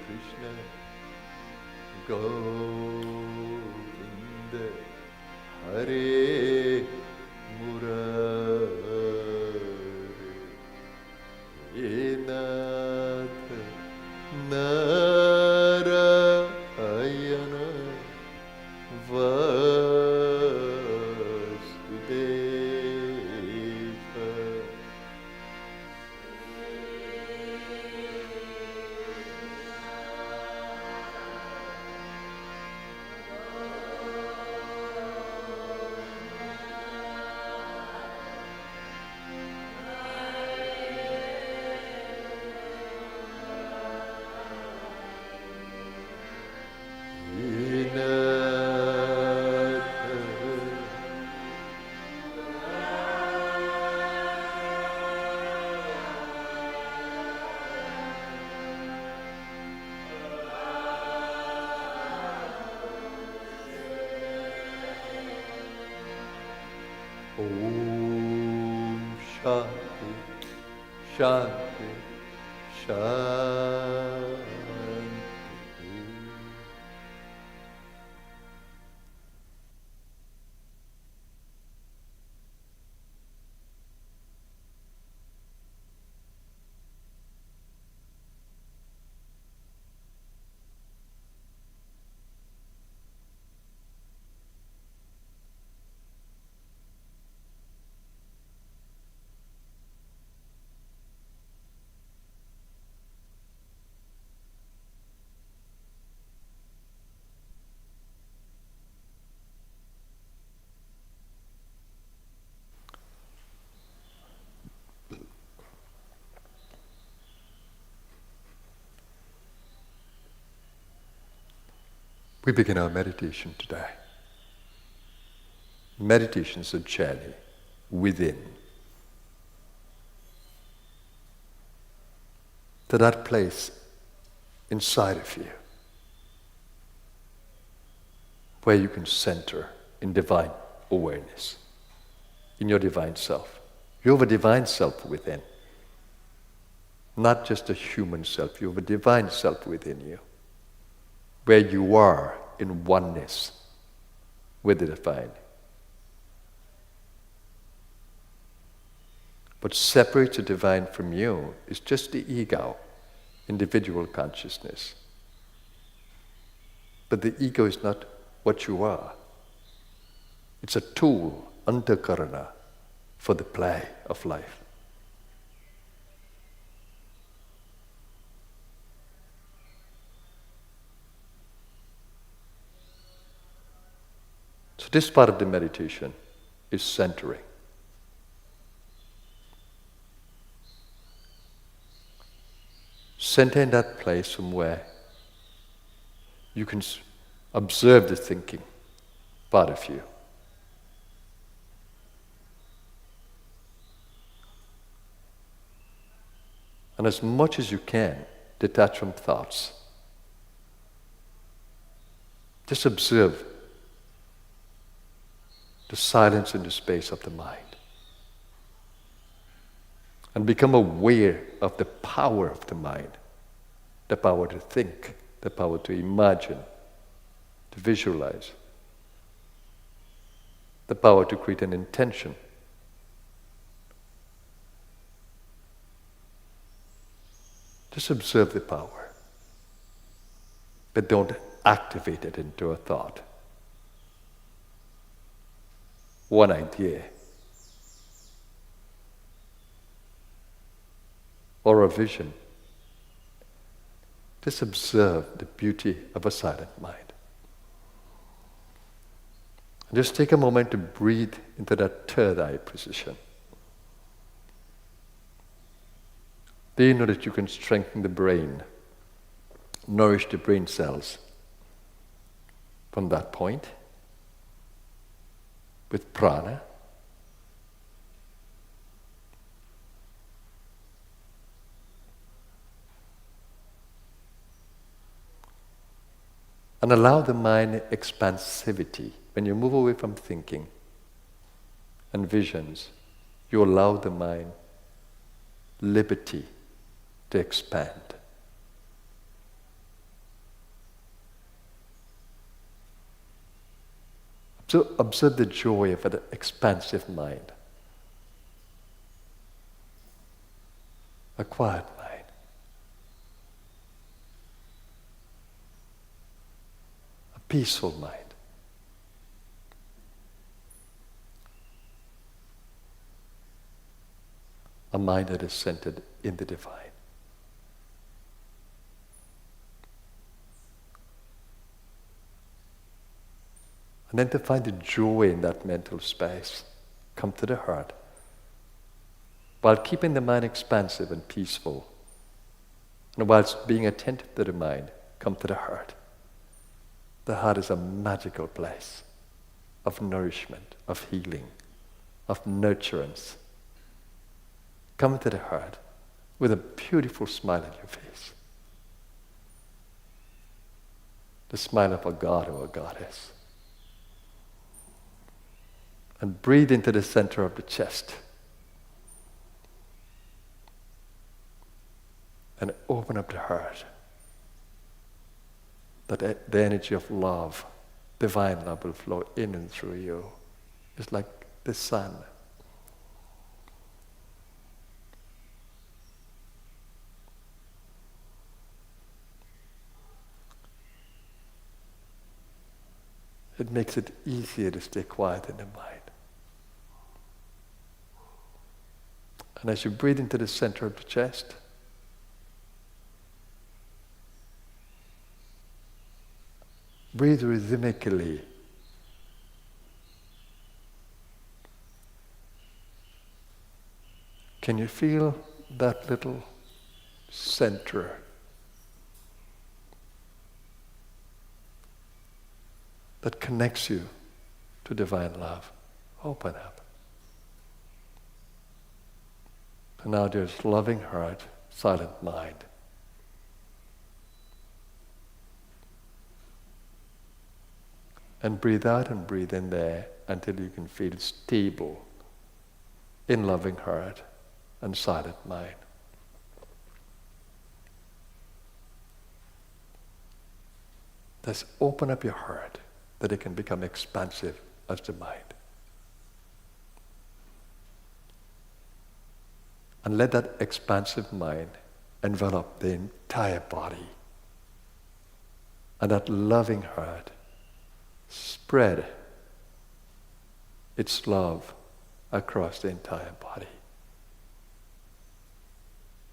A: Krishna Govinda Hare Murari Nath Narayana Vasudeva. Om Shanti, Shanti, Shanti. We begin our meditation today. Meditation is a journey within, to that place inside of you where you can center in divine awareness, in your divine self. You have a divine self within, not just a human self. You have a divine self within you, where you are in oneness with the divine. What separates the divine from you is just the ego, individual consciousness. But the ego is not what you are. It's a tool, antakarana, for the play of life. So this part of the meditation is centering. Center in that place from where you can observe the thinking part of you. And as much as you can, detach from thoughts. Just observe the silence and the space of the mind. And become aware of the power of the mind, the power to think, the power to imagine, to visualize, the power to create an intention. Just observe the power, but don't activate it into a thought. One idea or a vision. Just observe the beauty of a silent mind. And just take a moment to breathe into that third eye position. Do you know that you can strengthen the brain, nourish the brain cells from that point with prana? And allow the mind expansivity. When you move away from thinking and visions, you allow the mind liberty to expand So observe the joy of an expansive mind, a quiet mind, a peaceful mind. A mind that is centered in the divine. And then to find the joy in that mental space, come to the heart, while keeping the mind expansive and peaceful. And whilst being attentive to the mind, come to the heart. The heart is a magical place of nourishment, of healing, of nurturance. Come to the heart with a beautiful smile on your face. The smile of a god or a goddess. And breathe into the center of the chest. And open up the heart. That the energy of love, divine love, will flow in and through you. It's like the sun. It makes it easier to stay quiet in the mind. And as you breathe into the center of the chest, breathe rhythmically. Can you feel that little center? That connects you to divine love. Open up. And now there's loving heart, silent mind. And breathe out and breathe in there until you can feel stable in loving heart and silent mind. Just open up your heart that it can become expansive as the mind. And let that expansive mind envelop the entire body. And that loving heart spread its love across the entire body.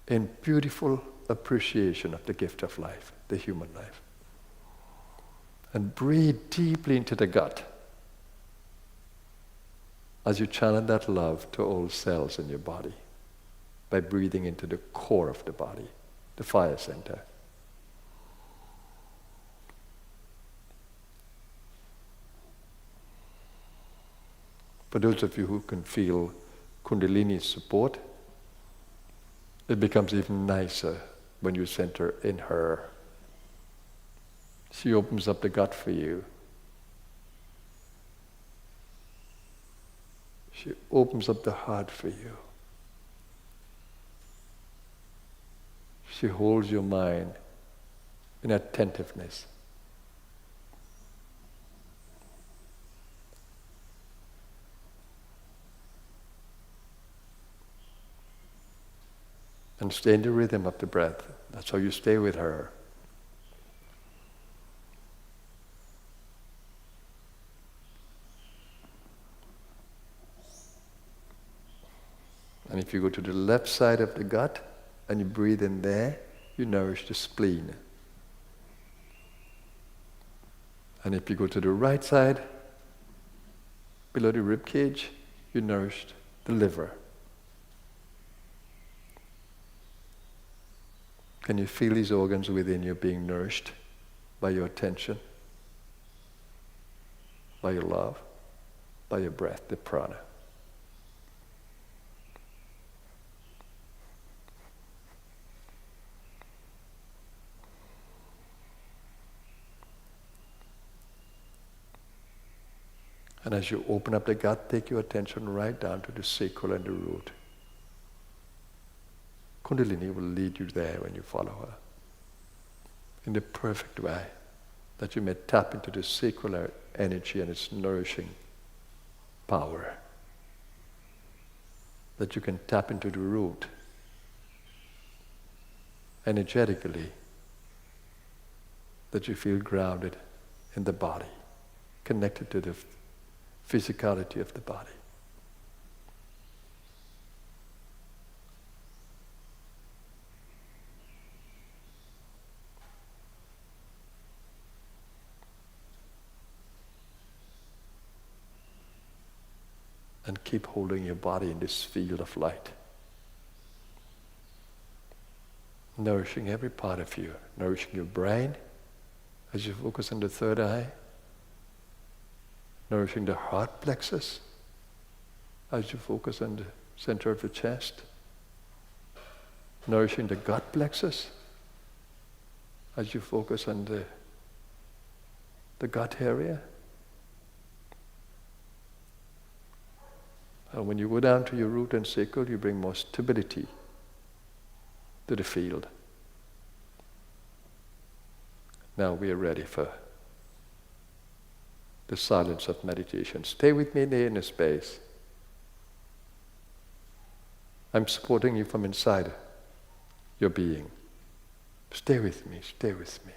A: In beautiful appreciation of the gift of life, the human life. And breathe deeply into the gut as you channel that love to all cells in your body by breathing into the core of the body, the fire center. For those of you who can feel Kundalini support, it becomes even nicer when you center in her. She opens up the gut for you. She opens up the heart for you. She holds your mind in attentiveness. And stay in the rhythm of the breath. That's how you stay with her. And if you go to the left side of the gut and you breathe in there, you nourish the spleen. And if you go to the right side, below the rib cage, you nourish the liver. Can you feel these organs within you being nourished by your attention, by your love, by your breath, the prana? And as you open up the gut, take your attention right down to the sacral and the root. Kundalini will lead you there when you follow her in the perfect way, that you may tap into the sacral energy and its nourishing power. That you can tap into the root energetically, that you feel grounded in the body, connected to the physicality of the body. And keep holding your body in this field of light, nourishing every part of you, nourishing your brain as you focus on the third eye, nourishing the heart plexus as you focus on the center of the chest, nourishing the gut plexus as you focus on the gut area. And when you go down to your root and sacral, you bring more stability to the field. Now we are ready for the silence of meditation. Stay with me in the inner space. I'm supporting you from inside your being. Stay with me, stay with me.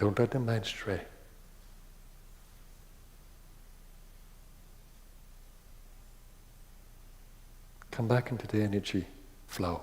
A: Don't let the mind stray. Come back into the energy flow.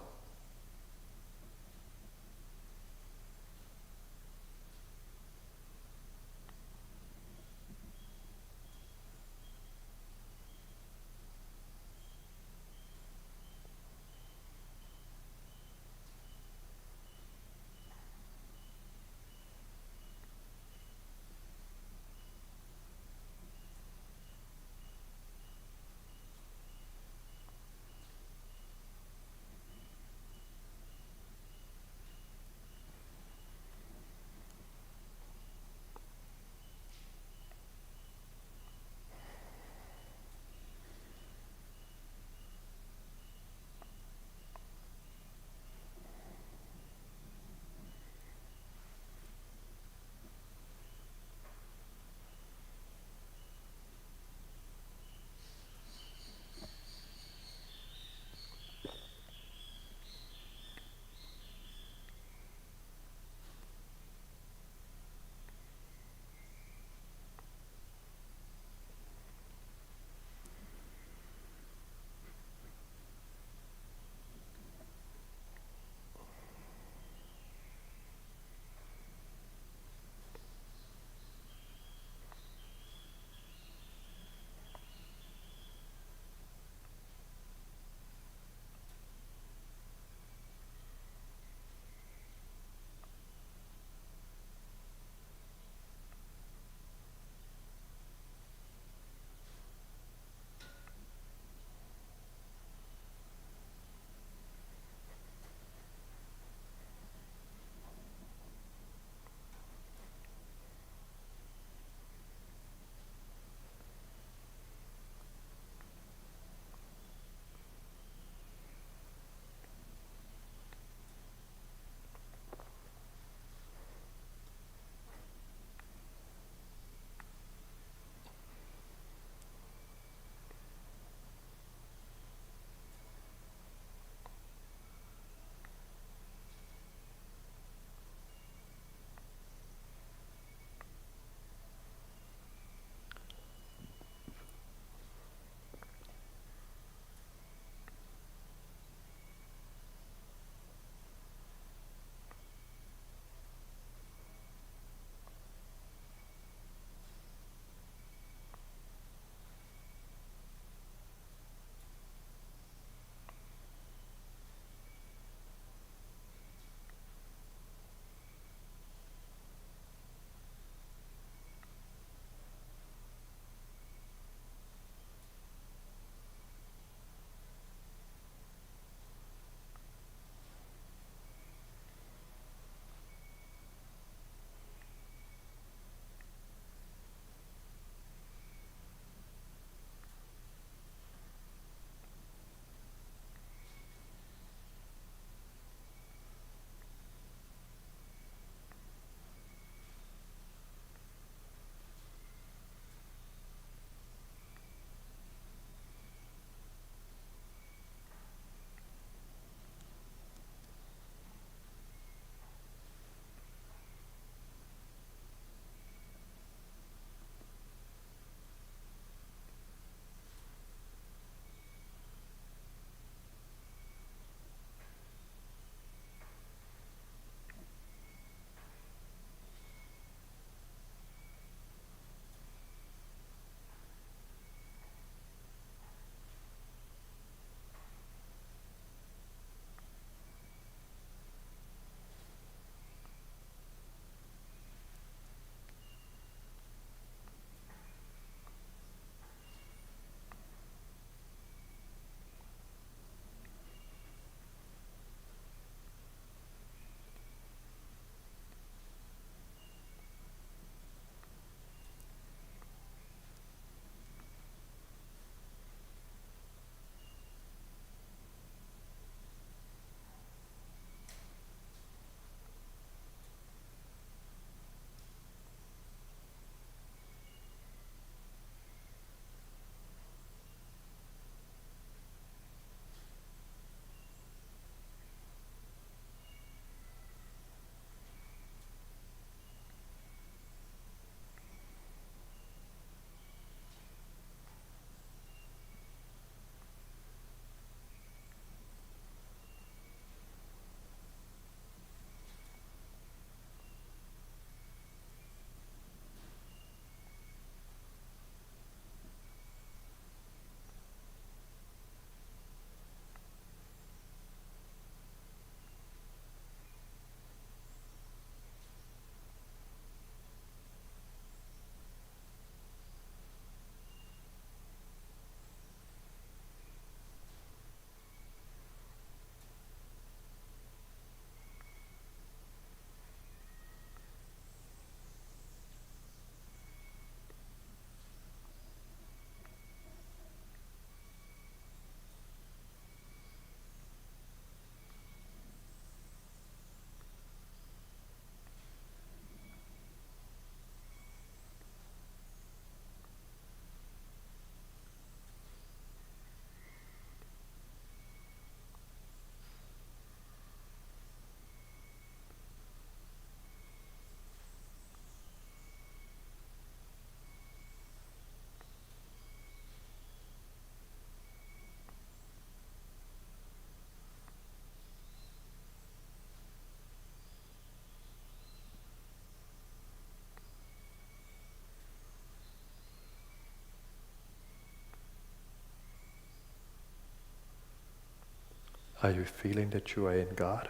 A: Are you feeling that you are in God?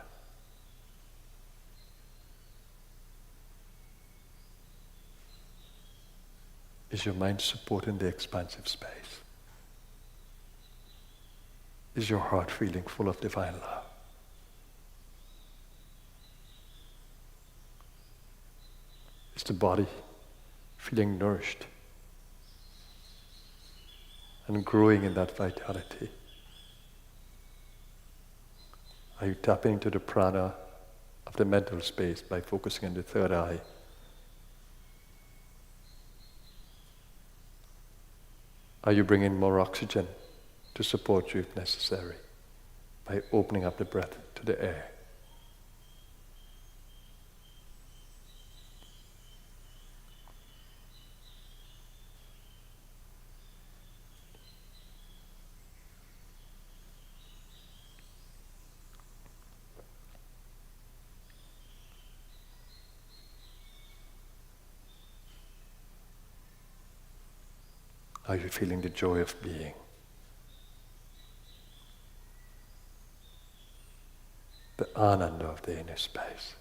A: Is your mind supporting the expansive space? Is your heart feeling full of divine love? Is the body feeling nourished and growing in that vitality? Are you tapping into the prana of the mental space by focusing on the third eye? Are you bringing more oxygen to support you if necessary by opening up the breath to the air? Are you feeling the joy of being? The ananda of the inner space.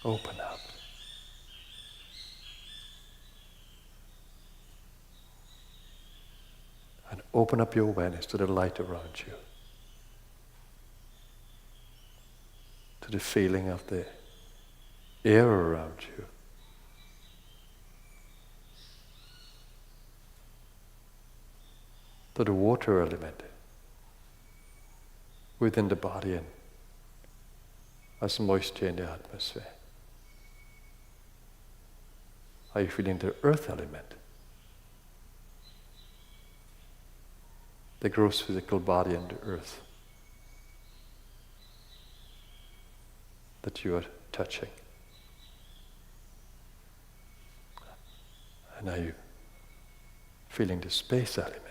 A: Open up. And open up your awareness to the light around you. To the feeling of the air around you. To the water element within the body and as moisture in the atmosphere. Are you feeling the earth element? The gross physical body and the earth that you are touching. And are you feeling the space element?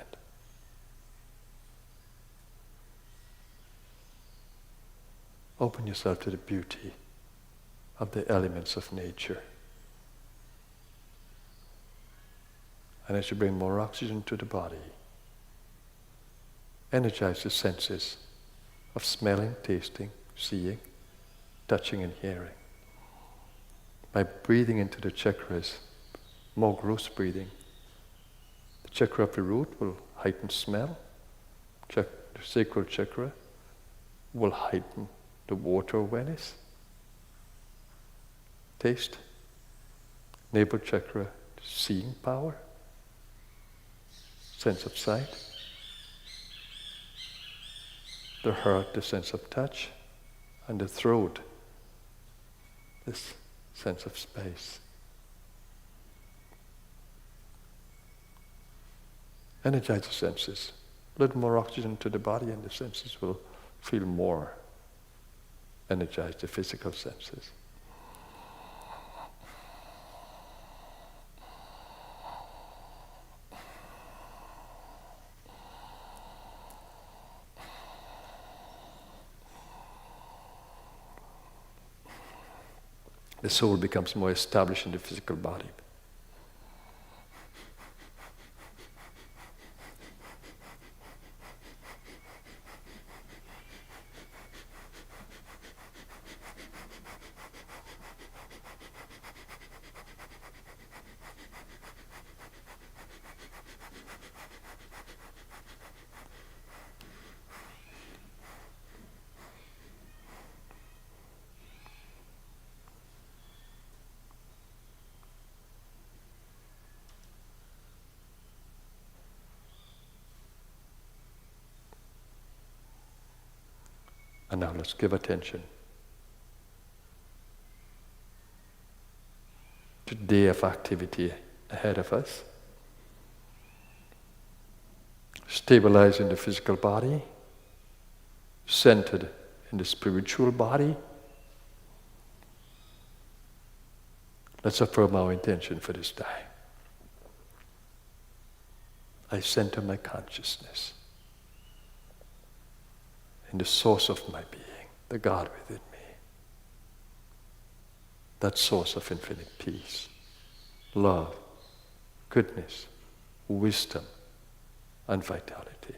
A: Open yourself to the beauty of the elements of nature. And as you bring more oxygen to the body, energize the senses of smelling, tasting, seeing, touching and hearing. By breathing into the chakras, more gross breathing, the chakra of the root will heighten smell, the sacral chakra will heighten the water awareness, taste, navel chakra, seeing power, sense of sight, the heart, the sense of touch, and the throat, this sense of space. Energize the senses. A little more oxygen to the body and the senses will feel more. Energize the physical senses. The soul becomes more established in the physical body. And now let's give attention to the day of activity ahead of us. Stabilizing the physical body, centered in the spiritual body. Let's affirm our intention for this day. I center my consciousness in the source of my being, the God within me. That source of infinite peace, love, goodness, wisdom, and vitality.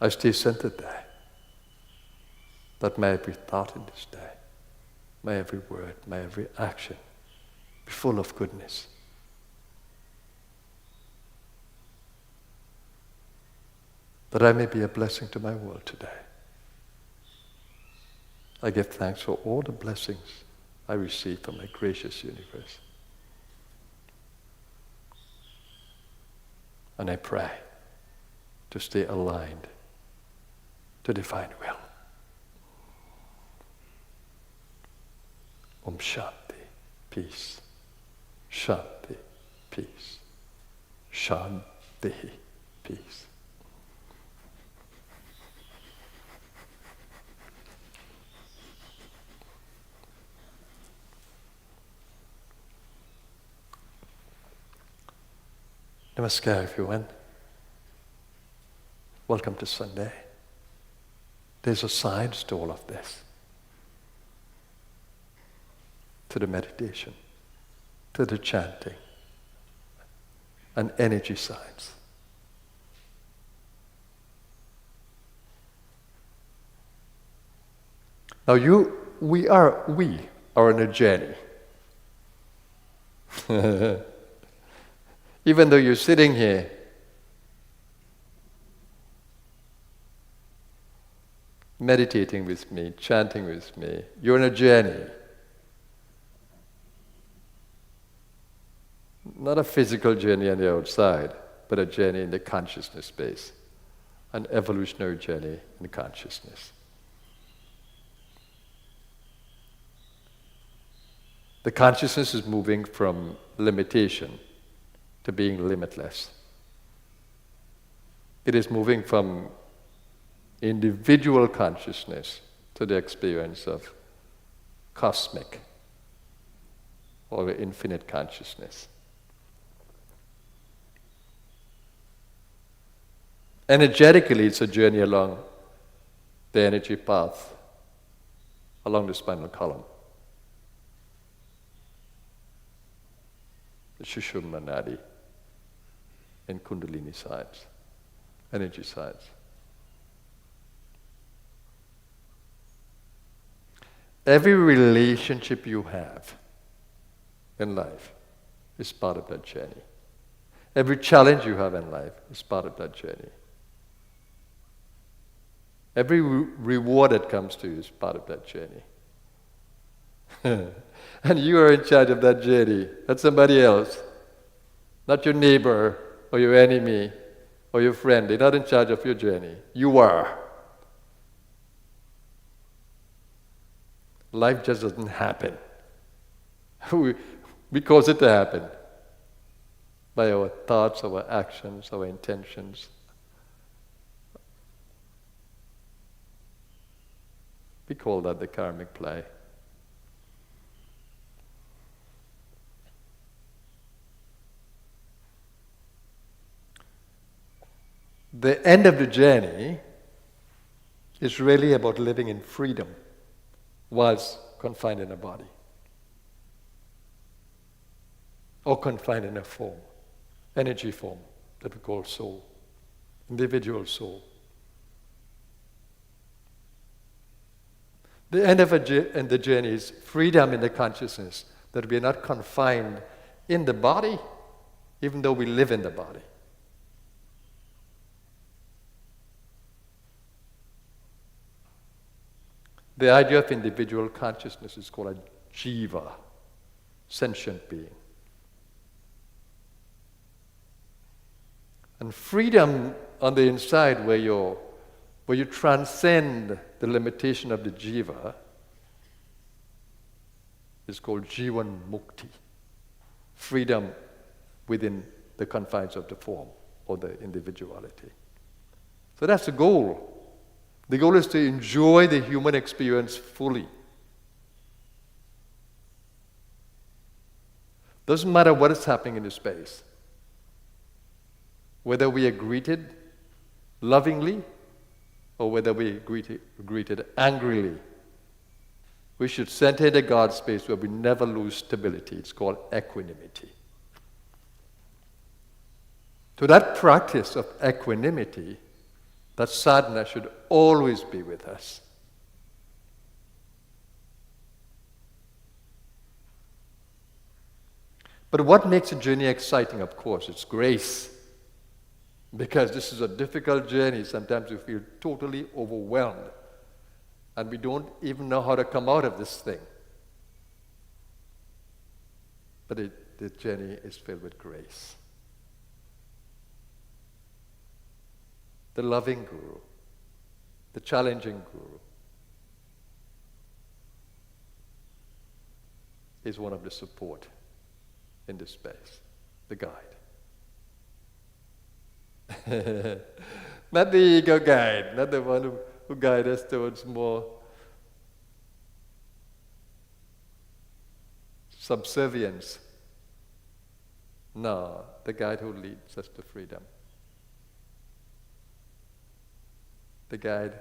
A: I stay centered there. That my every thought in this day, my every word, my every action be full of goodness. That I may be a blessing to my world today. I give thanks for all the blessings I receive from my gracious universe. And I pray to stay aligned to divine will. Om Shanti, peace. Shanti, peace. Shanti, peace. Namaskar, everyone. Welcome to Sunday. There's a science to all of this. To the meditation, to the chanting, and energy science. Now we are on a journey. Even though you're sitting here, meditating with me, chanting with me, you're on a journey. Not a physical journey on the outside, but a journey in the consciousness space, an evolutionary journey in consciousness. The consciousness is moving from limitation to being limitless. It is moving from individual consciousness to the experience of cosmic or infinite consciousness. Energetically, it's a journey along the energy path, along the spinal column. The Sushumna Nadi in Kundalini science, energy science. Every relationship you have in life is part of that journey. Every challenge you have in life is part of that journey. Every reward that comes to you is part of that journey. And you are in charge of that journey, not somebody else, not your neighbor or your enemy or your friend. They're not in charge of your journey. You are. Life just doesn't happen. We cause it to happen by our thoughts, our actions, our intentions. We call that the karmic play. The end of the journey is really about living in freedom whilst confined in a body or confined in a form, energy form that we call soul, individual soul. The end of the journey is freedom in the consciousness that we are not confined in the body, even though we live in the body. The idea of individual consciousness is called a jiva, sentient being. And freedom on the inside, where you transcend the limitation of the jiva, is called jivan mukti, freedom within the confines of the form or the individuality. So that's the goal. The goal is to enjoy the human experience fully. Doesn't matter what is happening in the space. Whether we are greeted lovingly or whether we are greeted angrily. We should center the God space where we never lose stability. It's called equanimity. So that practice of equanimity, that sadhana should always be with us. But what makes a journey exciting, of course, it's grace. Because this is a difficult journey. Sometimes we feel totally overwhelmed. And we don't even know how to come out of this thing. But the journey is filled with grace. The loving guru, the challenging guru, is one of the support in this space, the guide. Not the ego guide, not the one who guides us towards more subservience. No, the guide who leads us to freedom. The guide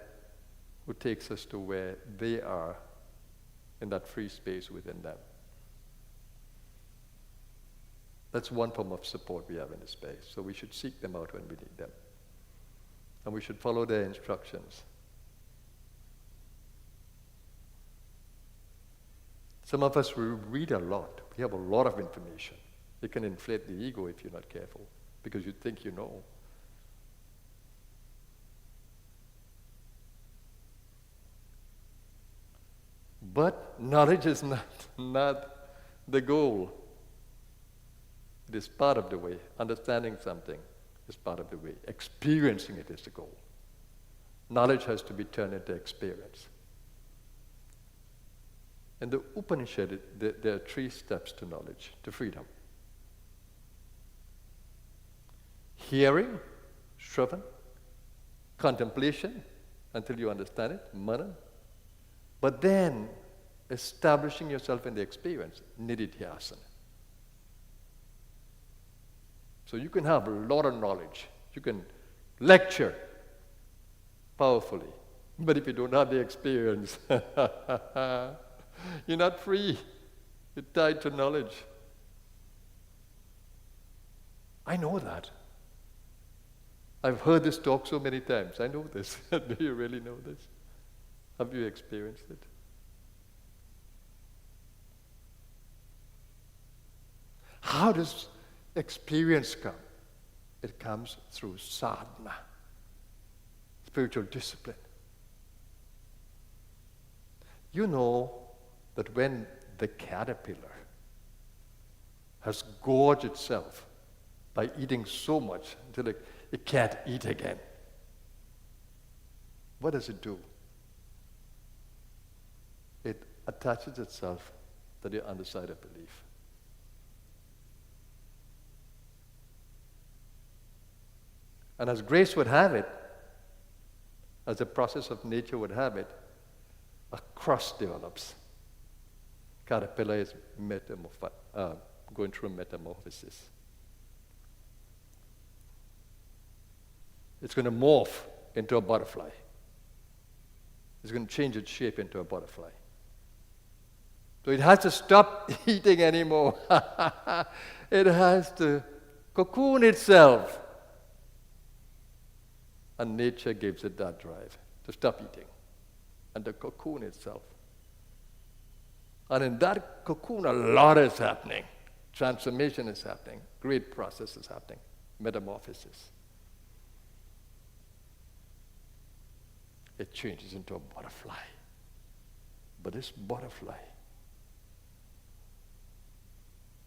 A: who takes us to where they are in that free space within them. That's one form of support we have in the space. So we should seek them out when we need them. And we should follow their instructions. Some of us read a lot. We have a lot of information. It can inflate the ego if you're not careful, because you think you know. But knowledge is not the goal. It is part of the way. Understanding something is part of the way. Experiencing it is the goal. Knowledge has to be turned into experience. In the Upanishad, there are 3 steps to knowledge, to freedom. Hearing, shravan, contemplation, until you understand it, mana. But then, establishing yourself in the experience, nididhyasana. So you can have a lot of knowledge. You can lecture powerfully. But if you don't have the experience, you're not free. You're tied to knowledge. I know that. I've heard this talk so many times. I know this. Do you really know this? Have you experienced it? How does experience come? It comes through sadhana, spiritual discipline. You know that when the caterpillar has gorged itself by eating so much until it can't eat again, what does it do? It attaches itself to the underside of the leaf. And as grace would have it, as the process of nature would have it, a crust develops. Caterpillar is going through metamorphosis. It's going to morph into a butterfly. It's going to change its shape into a butterfly. So it has to stop eating anymore. It has to cocoon itself. And nature gives it that drive to stop eating and to cocoon itself. And in that cocoon, a lot is happening. Transformation is happening. Great process is happening. Metamorphosis. It changes into a butterfly. But this butterfly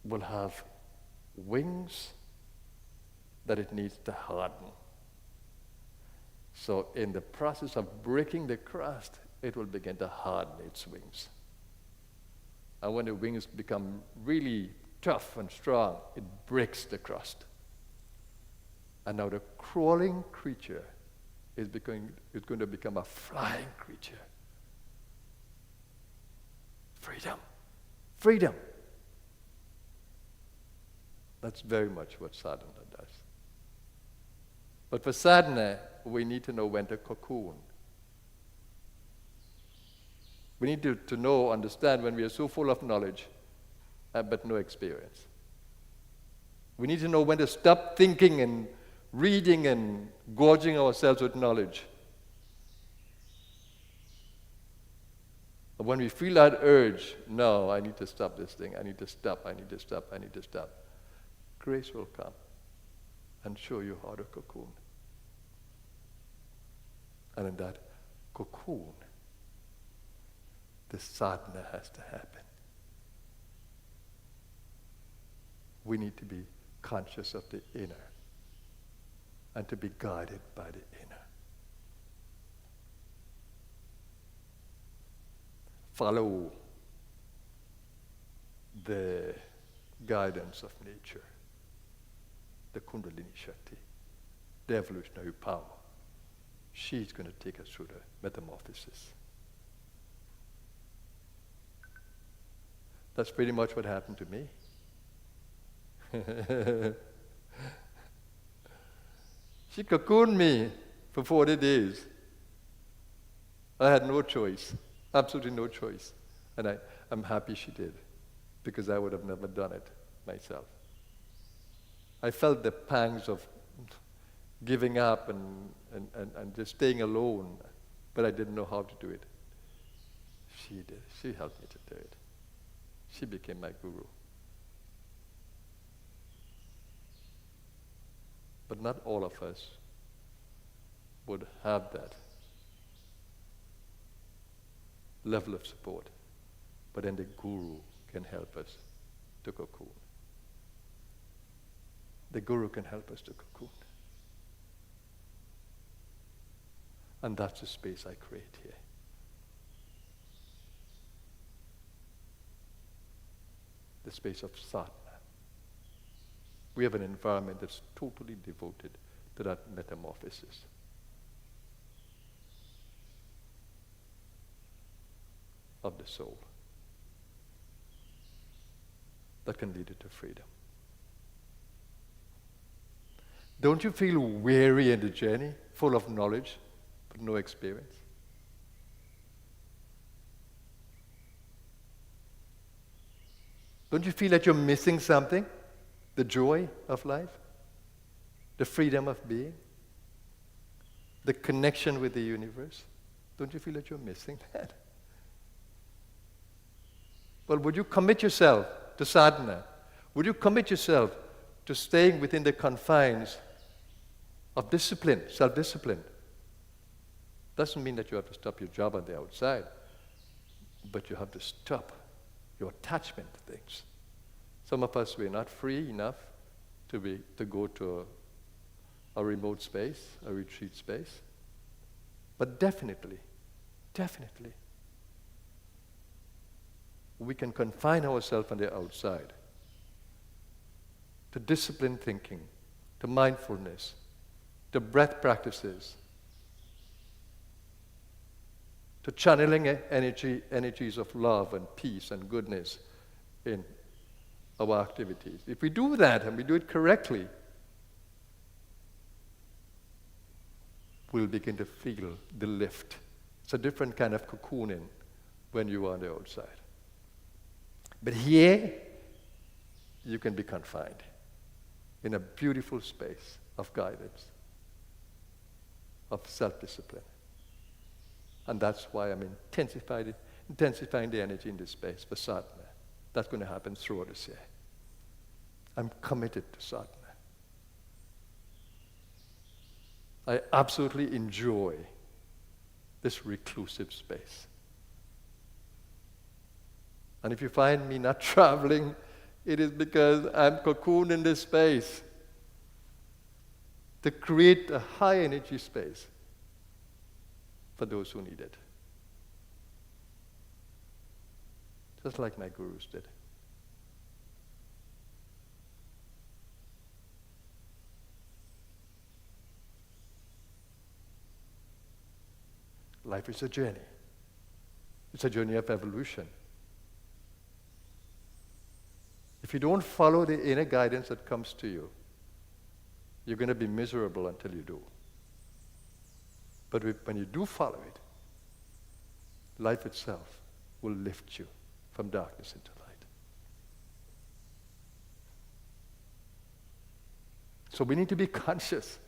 A: will have wings that it needs to harden. So in the process of breaking the crust, it will begin to harden its wings. And when the wings become really tough and strong, it breaks the crust. And now the crawling creature is going to become a flying creature. Freedom. Freedom. That's very much what sadhana does. But for sadhana, we need to know when to cocoon. We need to know, understand when we are so full of knowledge, but no experience. We need to know when to stop thinking and reading and gorging ourselves with knowledge. But when we feel that urge, no, I need to stop this thing, I need to stop, grace will come and show you how to cocoon. And in that cocoon, the sadhana has to happen. We need to be conscious of the inner and to be guided by the inner. Follow the guidance of nature, the Kundalini Shakti, the evolutionary power. She's going to take us through the metamorphosis. That's pretty much what happened to me. She cocooned me for 40 days. I had no choice, absolutely no choice. And I'm happy she did, because I would have never done it myself. I felt the pangs of giving up and just staying alone, but I didn't know how to do it. She did. She helped me to do it. She became my guru. But not all of us would have that level of support. But then the guru can help us to cocoon. The guru can help us to cocoon. And that's the space I create here. The space of sadhana. We have an environment that's totally devoted to that metamorphosis. Of the soul. That can lead it to freedom. Don't you feel weary in the journey, full of knowledge, but no experience? Don't you feel that you're missing something? The joy of life? The freedom of being? The connection with the universe? Don't you feel that you're missing that? Well, would you commit yourself to sadhana? Would you commit yourself to staying within the confines of discipline, self-discipline? Doesn't mean that you have to stop your job on the outside, but you have to stop your attachment to things. Some of us, we're not free enough to go to a remote space, a retreat space. But definitely, we can confine ourselves on the outside to disciplined thinking, to mindfulness, to breath practices, to channeling energies of love and peace and goodness in our activities. If we do that and we do it correctly, we'll begin to feel the lift. It's a different kind of cocooning when you are on the outside. But here, you can be confined in a beautiful space of guidance, of self-discipline. And that's why I'm intensifying the energy in this space for sadhana. That's going to happen throughout this year. I'm committed to sadhana. I absolutely enjoy this reclusive space. And if you find me not traveling, it is because I'm cocooned in this space to create a high energy space for those who need it. Just like my gurus did. Life is a journey. It's a journey of evolution. If you don't follow the inner guidance that comes to you, you're going to be miserable until you do. But when you do follow it, life itself will lift you from darkness into light. So we need to be conscious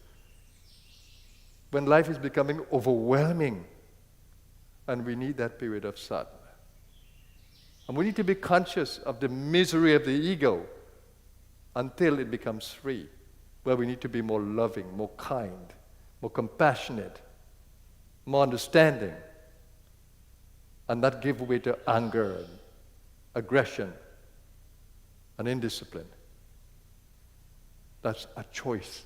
A: when life is becoming overwhelming, and we need that period of sadhana. And we need to be conscious of the misery of the ego until it becomes free, where we need to be more loving, more kind, more compassionate, more understanding, and not give way to anger and aggression and indiscipline. That's a choice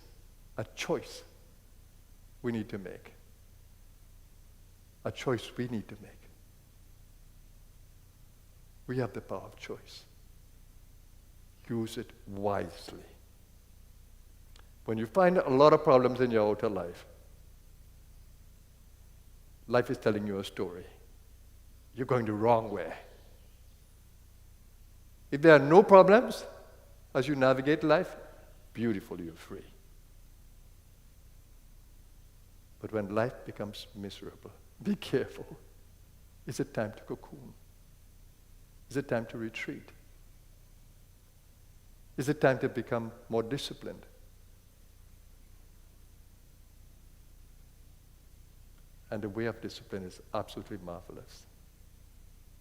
A: we need to make. A choice we need to make. We have the power of choice. Use it wisely. When you find a lot of problems in your outer life, life is telling you a story. You're going the wrong way. If there are no problems as you navigate life, beautiful, you're free. But when life becomes miserable, be careful. Is it time to cocoon? Is it time to retreat? Is it time to become more disciplined? And the way of discipline is absolutely marvelous.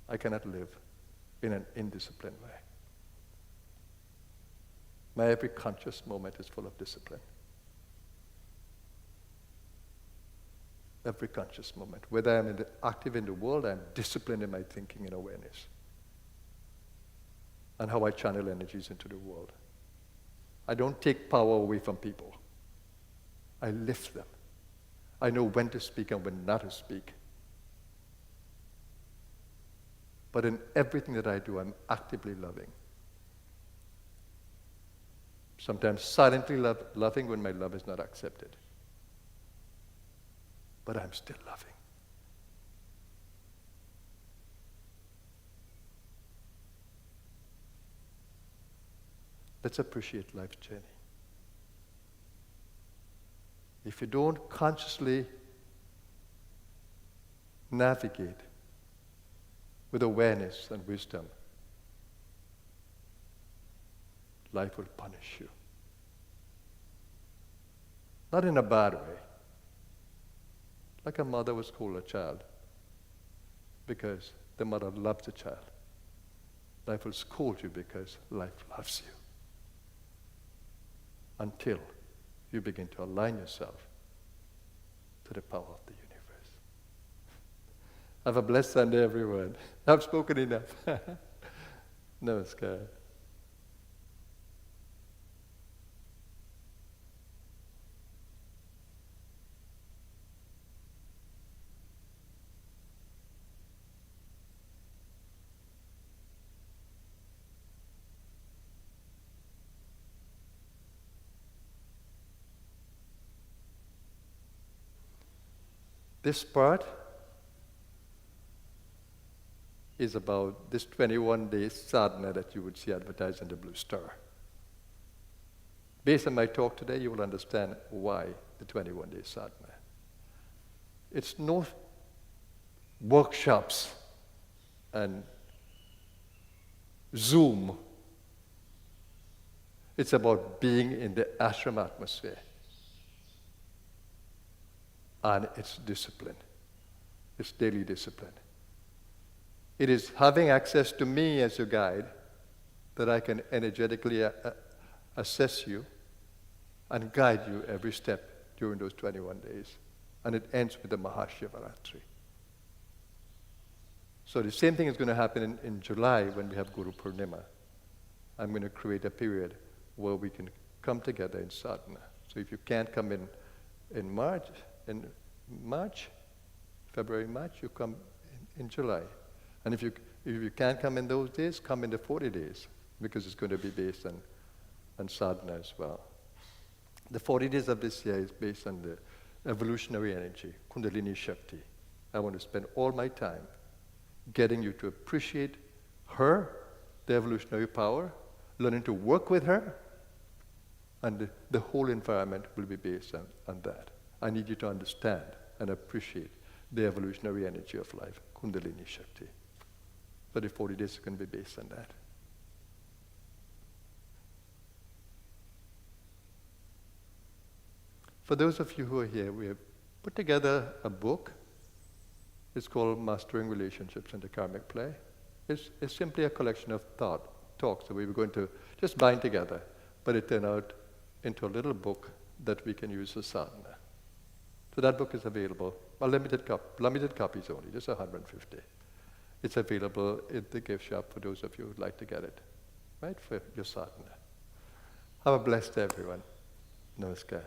A: I cannot live in an indisciplined way. My every conscious moment is full of discipline. Every conscious moment. Whether I'm active in the world, I'm disciplined in my thinking and awareness. And how I channel energies into the world. I don't take power away from people. I lift them. I know when to speak and when not to speak. But in everything that I do, I'm actively loving. Sometimes silently loving when my love is not accepted. But I'm still loving. Let's appreciate life's journey. If you don't consciously navigate with awareness and wisdom, life will punish you. Not in a bad way. Like a mother would scold a child because the mother loves the child. Life will scold you because life loves you. Until you begin to align yourself to the power of the universe. Have a blessed Sunday, everyone. I've spoken enough. Namaskar. This part is about this 21-day sadhana that you would see advertised in the Blue Star. Based on my talk today, you will understand why the 21-day sadhana. It's no workshops and Zoom. It's about being in the ashram atmosphere. And it's discipline. It's daily discipline. It is having access to me as your guide that I can energetically assess you and guide you every step during those 21 days. And it ends with the Mahashivaratri. So the same thing is going to happen in July when we have Guru Purnima. I'm going to create a period where we can come together in sadhana. So if you can't come in March, February, March, you come in July. And if you can't come in those days, come in the 40 days, because it's going to be based on sadhana as well. The 40 days of this year is based on the evolutionary energy, Kundalini Shakti. I want to spend all my time getting you to appreciate her, the evolutionary power, learning to work with her, and the whole environment will be based on that. I need you to understand and appreciate the evolutionary energy of life, Kundalini Shakti. But the 40 days is going to be based on that. For those of you who are here, we have put together a book. It's called Mastering Relationships in the Karmic Play. It's simply a collection of talks that we were going to just bind together, but it turned out into a little book that we can use for sadhana. So that book is available, limited copies only, just 150. It's available in the gift shop for those of you who'd like to get it, right, for your sadhana. Have a blessed day, everyone. Namaskar.